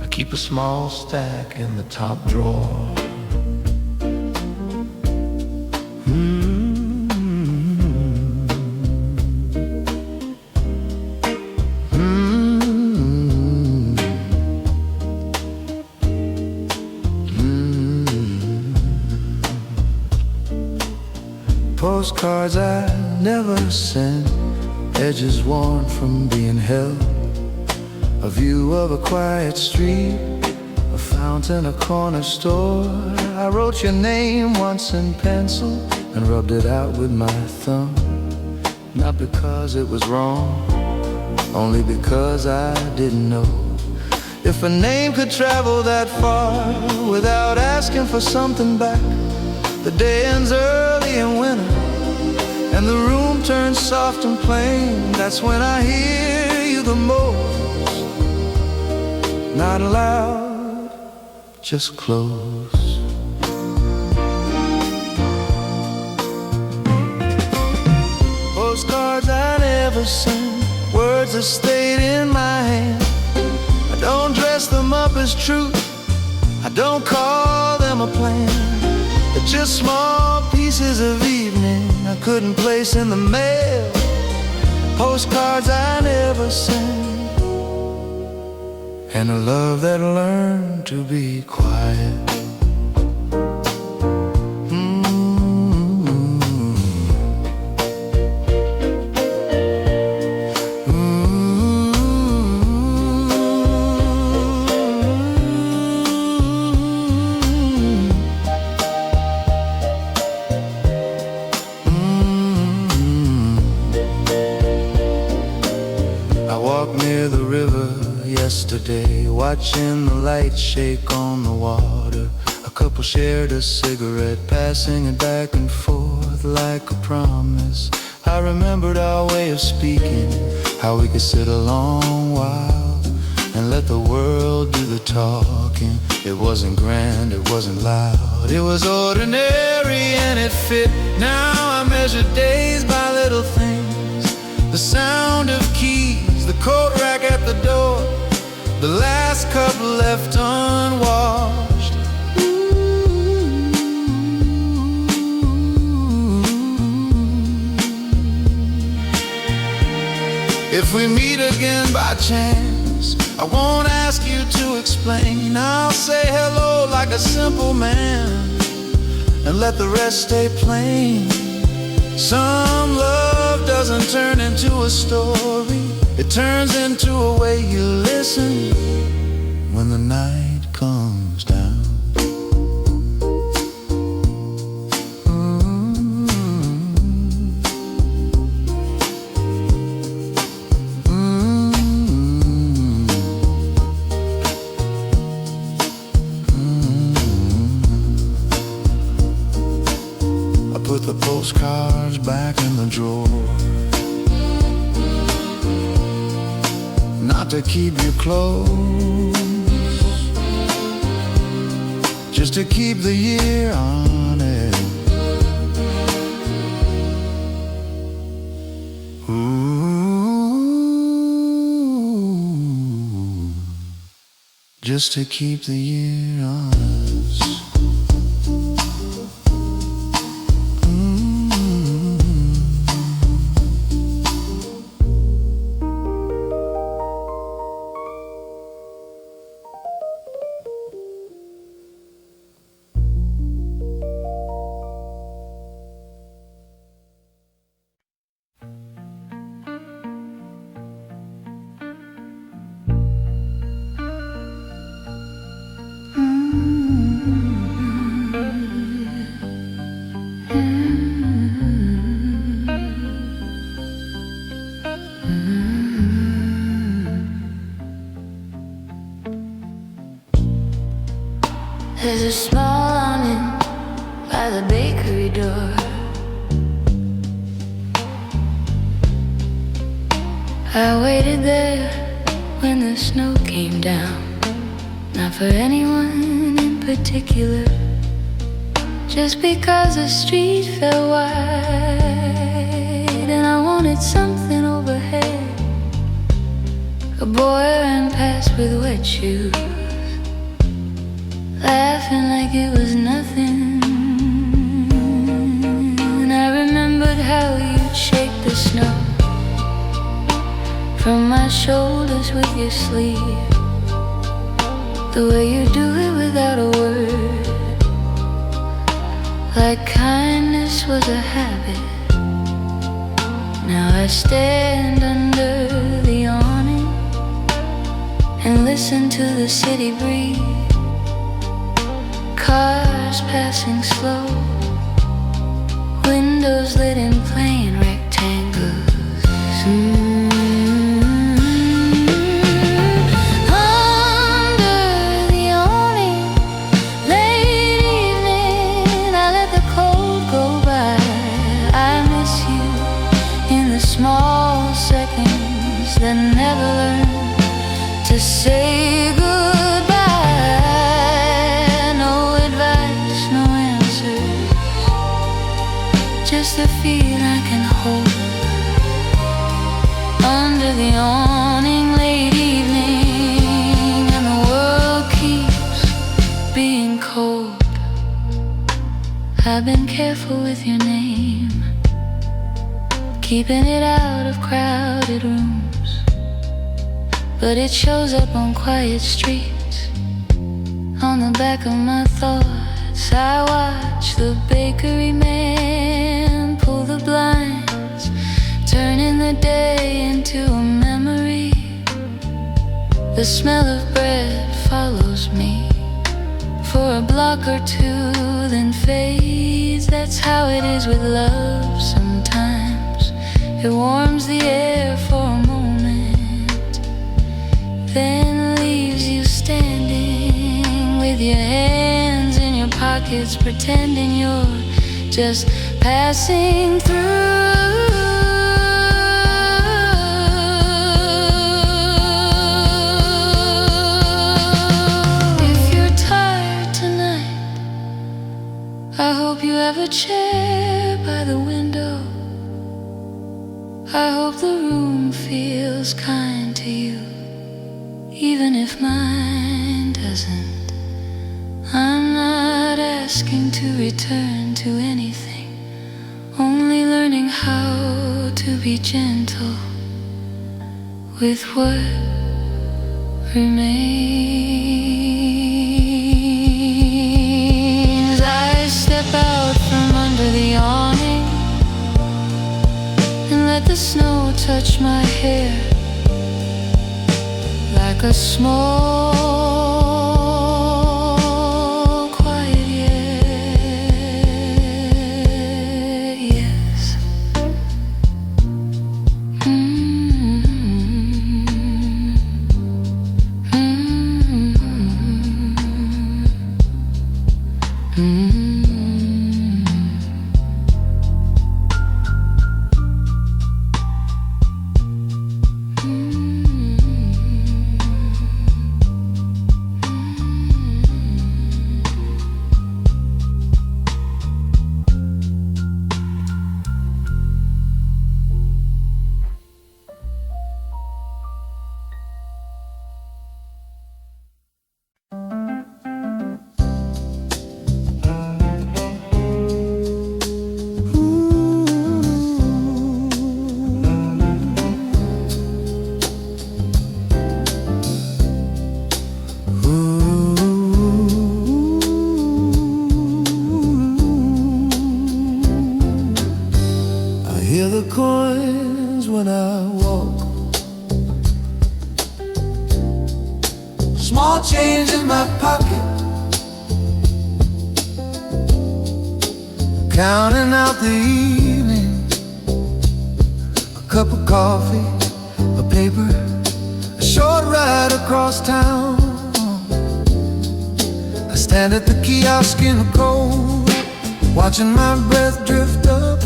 I keep a small stack in the top drawer. Postcards I never sent, edges worn from being held. A view of a quiet street, a fountain, a corner store. I wrote your name once in pencil and rubbed it out with my thumb. Not because it was wrong, only because I didn't know if a name could travel that far without asking for something back. The day ends early in winter, and the room turns soft and plain. That's when I hear you the most. Not loud, just close. Postcards I never sent, words that stayed in my hand. I don't dress them up as truth, I don't call them a plan. They're just small pieces of evening I couldn't place in the mail. Postcards I never sent, and a love that learned to be quiet. I walked near the river yesterday, watching the light shake on the water. A couple shared a cigarette, passing it back and forth like a promise. I remembered our way of speaking, how we could sit a long while and let the world do the talking. It wasn't grand, it wasn't loud, But it was ordinary and it fit. Now I measure days by little things. The sound of keys, the coat rack at the door, the last cup left unwashed. If we meet again by chance, I won't ask you to explain. I'll say hello like a simple man and let the rest stay plain. Some love doesn't turn into a story. It turns into a way you listen when the night comes down. Put the postcards back in the drawer, not to keep you close, just to keep the year honest. Ooh, just to keep the year honest. There's a small awning by the bakery door. I waited there when the snow came down, not for anyone in particular, just because the street felt wide and I wanted something overhead. A boy ran past with wet shoes, laughing like it was nothing. And I remembered how you'd shake the snow from my shoulders with your sleeve, the way you do it without a word, like kindness was a habit. Now I stand under the awning and listen to the city breathe, cars passing slow, windows lit in plain rectangles. Under the awning, late evening, I let the cold go by. I miss you in the small seconds that never learn to say goodbye. No advice, no answers, just a feeling I can hold. Under the awning, late evening, and the world keeps being cold. I've been careful with your name, keeping it out of crowded rooms, but it shows up on quiet streets, on the back of my thoughts. I watch the bakery man pull the blinds, turning the day into a memory. The smell of bread follows me for a block or two, then fades. That's how it is with love sometimes. It warms the air for a moment, then leaves you standing with your hands in your pockets, pretending you're just passing through. I hope you have a chair by the window. I hope the room feels kind to you, even if mine doesn't. I'm not asking to return to anything, only learning how to be gentle with what remains. I step out from under the awning and let the snow touch my hair like a small, quiet yes. Hear the coins when I walk, small change in my pocket, counting out the evening, a cup of coffee, a paper, a short ride across town. I stand at the kiosk in the cold, watching my breath drift up.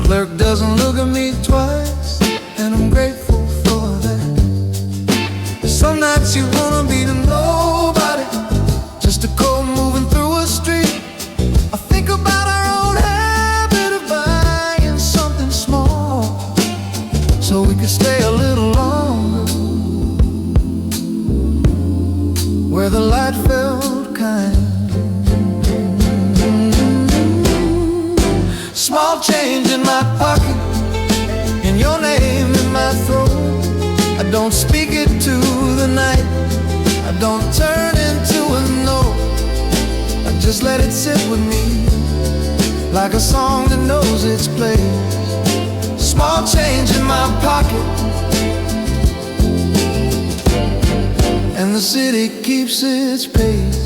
Clerk doesn't look at me twice, and I'm grateful for that. Some nights you wanna be to nobody, just a cold moving through a street. I think about our old habit of buying something small, so we could stay a little longer, where the light felt kind. Small change in my pocket, and your name in my throat. I don't speak it to the night, I don't turn into a note. I just let it sit with me, like a song that knows its place. Small change in my pocket, and the city keeps its pace.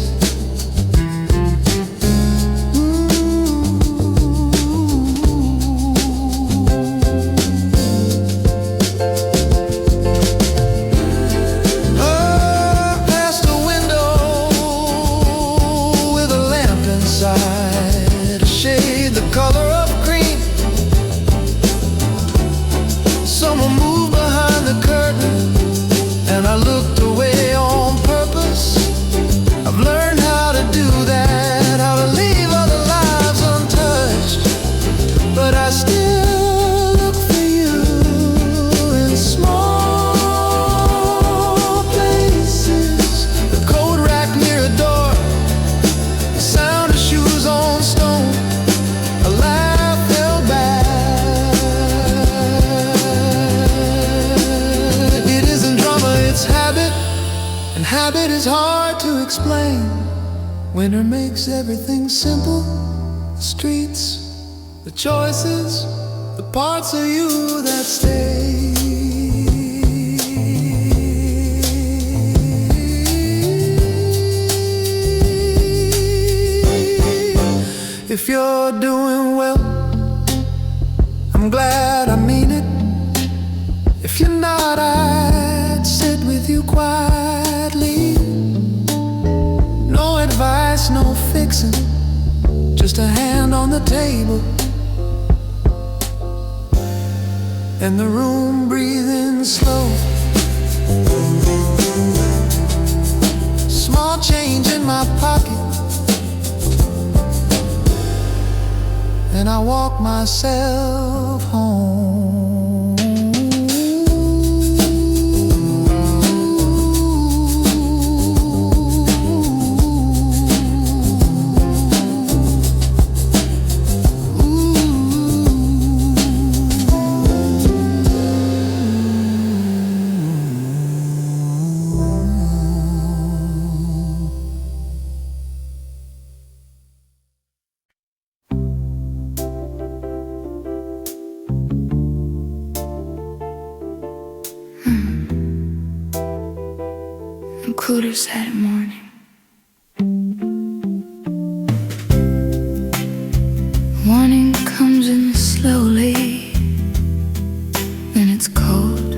Someone moved behind the curtain, and I looked away on purpose. I've learned how to do that, how to leave other lives untouched. But I still look for you in small places. The coat rack near a door, the sound of shoes on stone, a laugh held back. And habit is hard to explain. Winter makes everything simple. The streets, the choices, the parts of you that stay. If you're doing well, I'm glad, I mean it. If you're not, I'd sit with you quietly. No advice, no fixing, just a hand on the table, and the room breathing slow. Small change in my pocket, and I walk myself home. Cooler Saturday morning. Morning comes in slowly, and it's cold.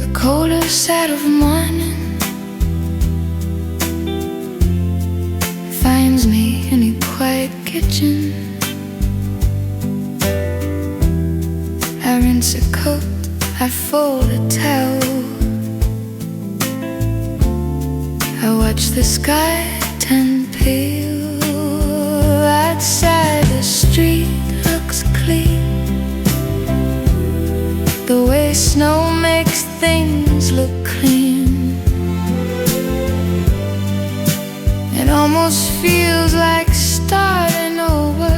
The colder side of morning finds me in a quiet kitchen. I rinse a coat, I fold a towel, I watch the sky turn pale. Outside the street looks clean, the way snow makes things look clean. It almost feels like starting over,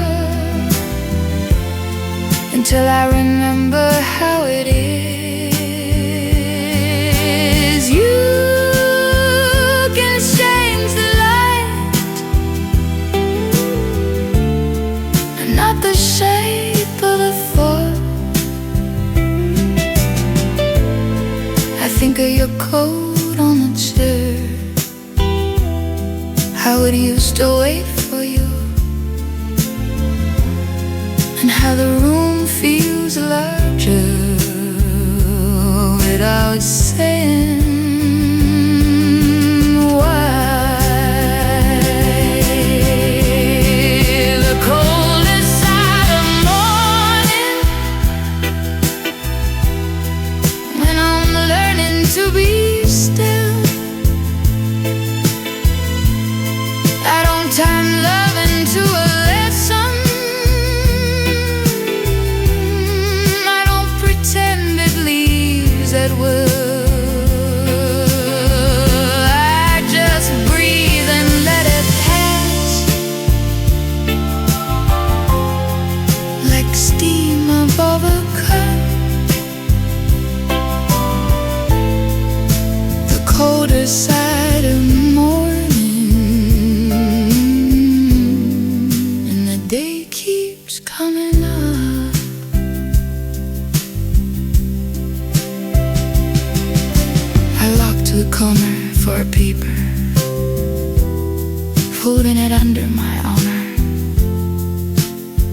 until I remember how it is. You can change the light, and not the shape of the fall. I think of your coat on the chair, how it used to wait for you, and how the room feels larger without saying why. The coldest side of morning, when I'm learning to be still, I don't turn love into a lesson. I don't pretend it leaves at will. I just breathe and let it pass, like steam above a cup. The colder side of morning, and the day keeps coming up. I walk to the corner for a paper, folding it under my honor.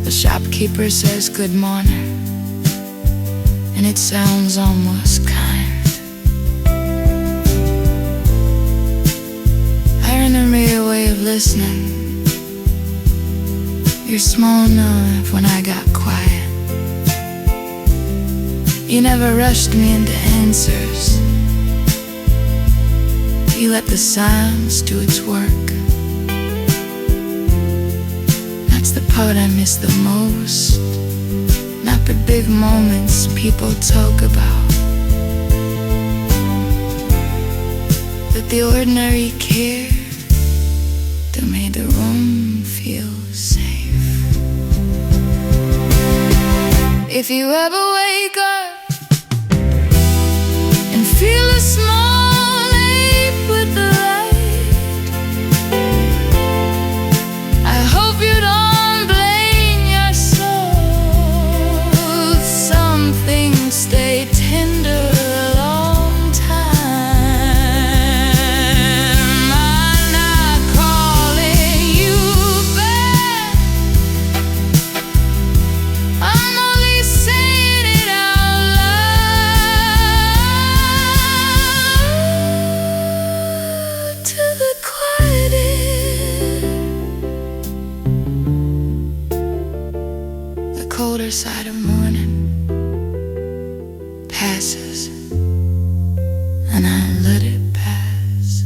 The shopkeeper says good morning, and it sounds almost kind. I remember your way of listening, you're small enough when I got quiet. You never rushed me into answers, you let the silence do its work. That's the part I miss the most, not the big moments people talk about, but the ordinary care that made the room feel safe. If you ever wake up and feel a small ache with the light, I hope you don't blame yourself. Some things stay tender a long time. I'm not calling you back, I'm only saying it out loud to the quiet ear. The colder side of morning passes, and I let it pass.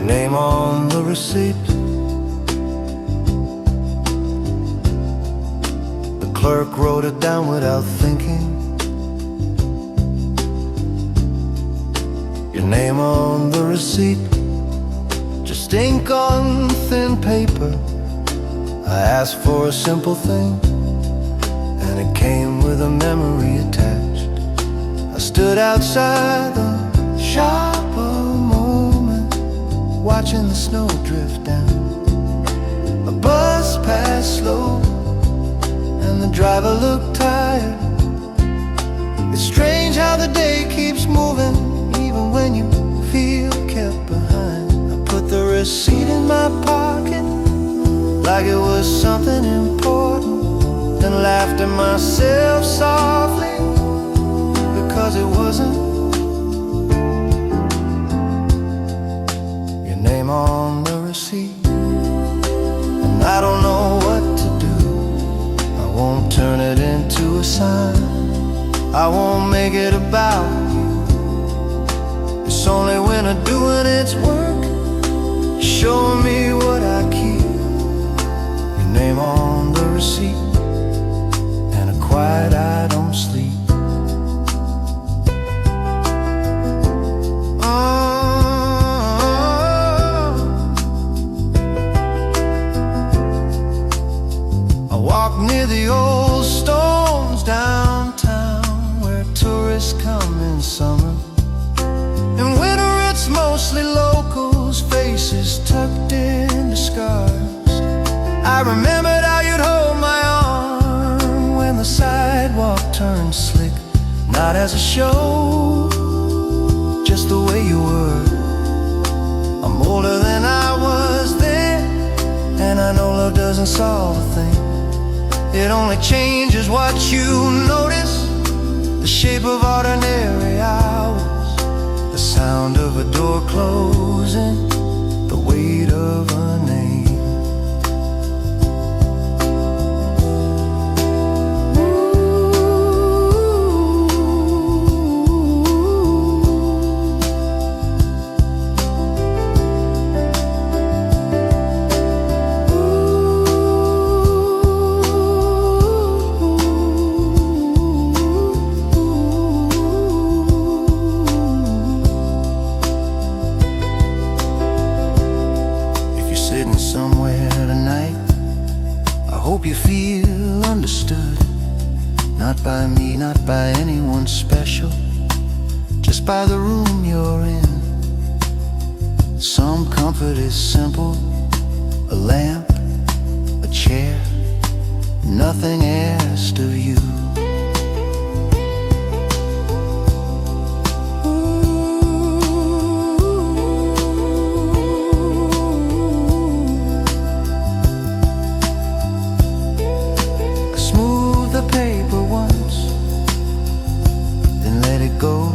name on the receipt. The clerk wrote it down without thinking. Your name on the receipt, just ink on thin paper. I asked for a simple thing, and it came with a memory attached. I stood outside the shop a moment, watching the snow drift down. A bus passed slow, and the driver looked tired. It's strange how the day keeps moving, even when you feel kept behind. I put the receipt in my pocket like it was something important, then laughed at myself softly because it wasn't. Your name on the receipt, and I don't know what to do. I won't turn it into a sign, I won't make it about you. It's only when I'm doing its work, showing me what I keep. Your name on the receipt, and a quiet I don't sleep. I walk near the old stones downtown, where tourists come in summer. In winter it's mostly locals, faces tucked into scarves. I remembered how you'd hold my arm when the sidewalk turned slick, not as a show, just the way you were. I'm older than I was then, and I know love doesn't solve a thing. It only changes what you notice, the shape of ordinary hours, the sound of a door closing, the weight of a name. Somewhere tonight, I hope you feel understood. Not by me, not by anyone special, just by the room you're in. Some comfort is simple, a lamp, a chair, nothing asked of you. Paper once, then let it go.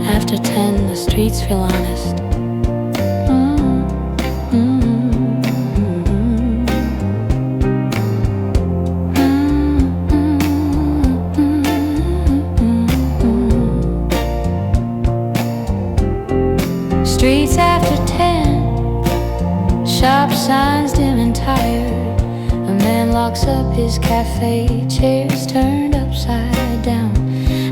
After 10, the streets feel honest. Streets after 10, shop signs dim and tired. A man locks up his cafe, chairs turned upside down.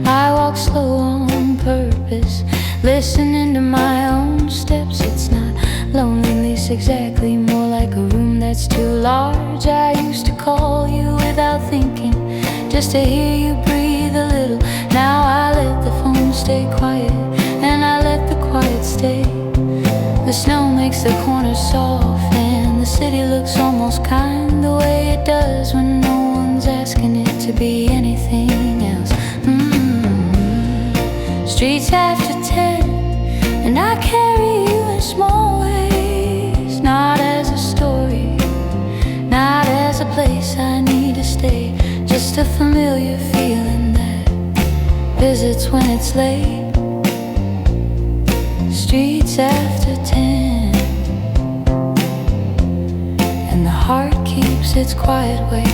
I walk slow on purpose, listening to my own steps. It's not loneliness exactly, more like a room that's too large. I used to call you without thinking, just to hear you breathe a little. Now I let the phone stay quiet, and I let the quiet stay. The snow makes the corners soft, and the city looks almost kind, the way it does when no one's asking it to be anything else. Streets after 10, and I carry you in small ways. Not as a story, not as a place I need to stay, just a familiar feeling that visits when it's late. Streets after 10, and the heart keeps its quiet way.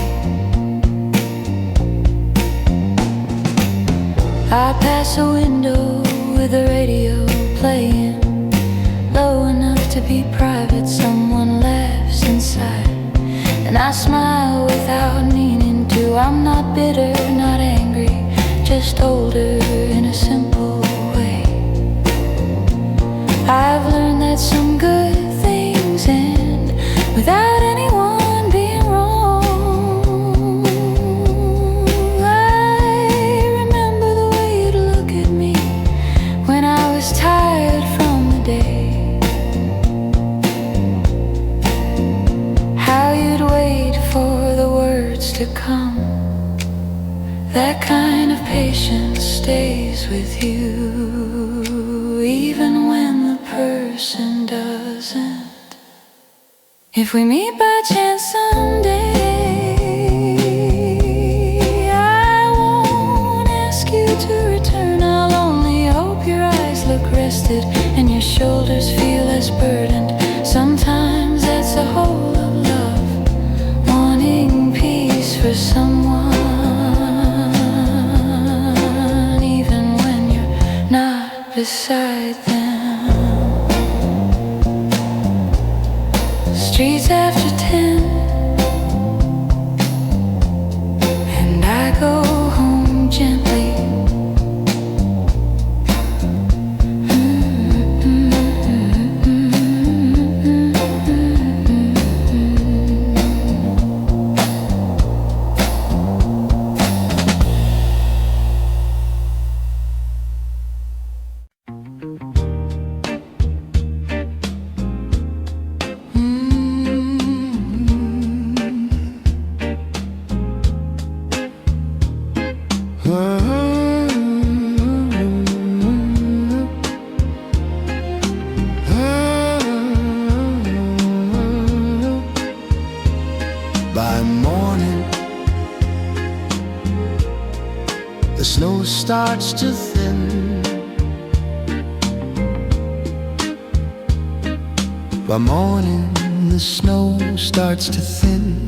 I pass a window with the radio playing low enough to be private. Someone laughs inside, and I smile without meaning to. I'm not bitter, not angry, just older in a simple way. I've learned that some good things end without anyone being wrong. I remember the way you'd look at me when I was tired from the day, how you'd wait for the words to come. That kind of patience stays with you, even when the person doesn't. If we meet by chance someday, I won't ask you to return. I'll only hope your eyes look rested and your shoulders feel less burdened. Sometimes that's the whole of love, wanting peace for someone, beside them. Streets after 10, and I go home gently. By morning, the snow starts to thin. By morning, the snow starts to thin.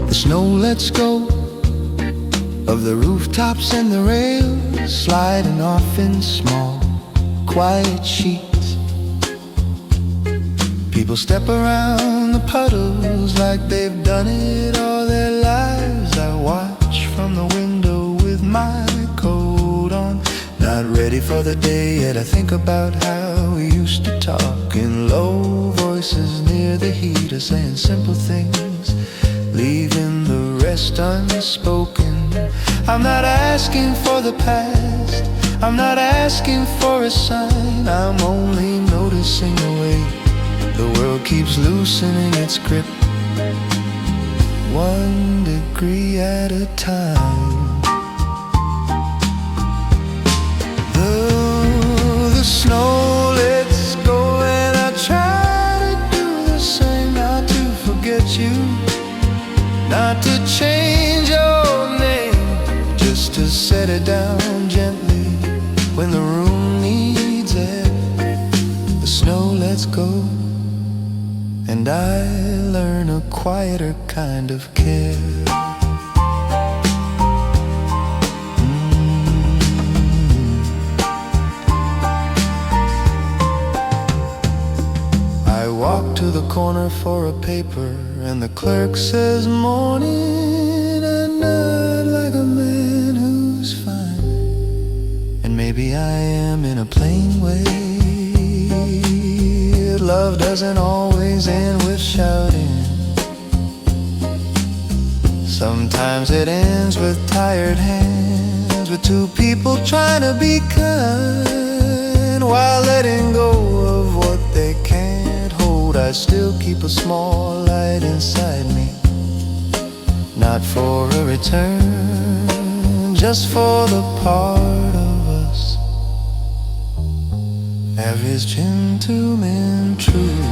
The snow lets go of the rooftops and the rails, sliding off in small, quiet sheets. People step around the puddles like they've done it all their lives. I watch from the window with my coat on, not ready for the day yet. I think about how we used to talk in low voices near the heater, saying simple things, leaving the rest unspoken. I'm not asking for the past, I'm not asking for a sign. I'm only noticing the way the world keeps loosening its grip, 1 degree at a time. The snow lets go, and I try to do the same, not to forget you, not to change your name, just to set it down gently when the room needs it. The snow lets go, and I learn a quieter kind of care. I walk to the corner for a paper, and the clerk says morning. I nod like a man who's fine, and maybe I am in a plain way. Love doesn't always end with shouting. Sometimes it ends with tired hands, with two people trying to be kind while letting go of what they can. keep a small light inside me, not for a return, just for the part of us that is gentle and true.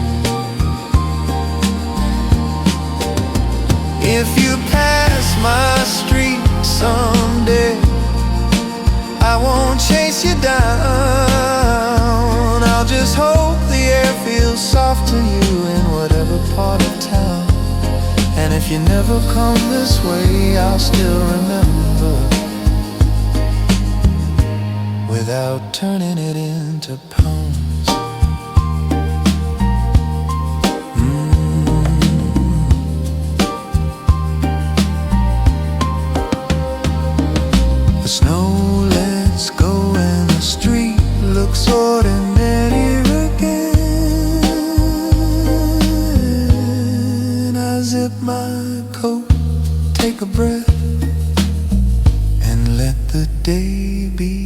If you pass my street someday, I won't chase you down. I'll just hope the air feels soft to you in whatever part of town. And if you never come this way, I'll still remember, without turning it into pounds. The snow lets go and the street looks ordinary again. I zip my coat, take a breath, and let the day be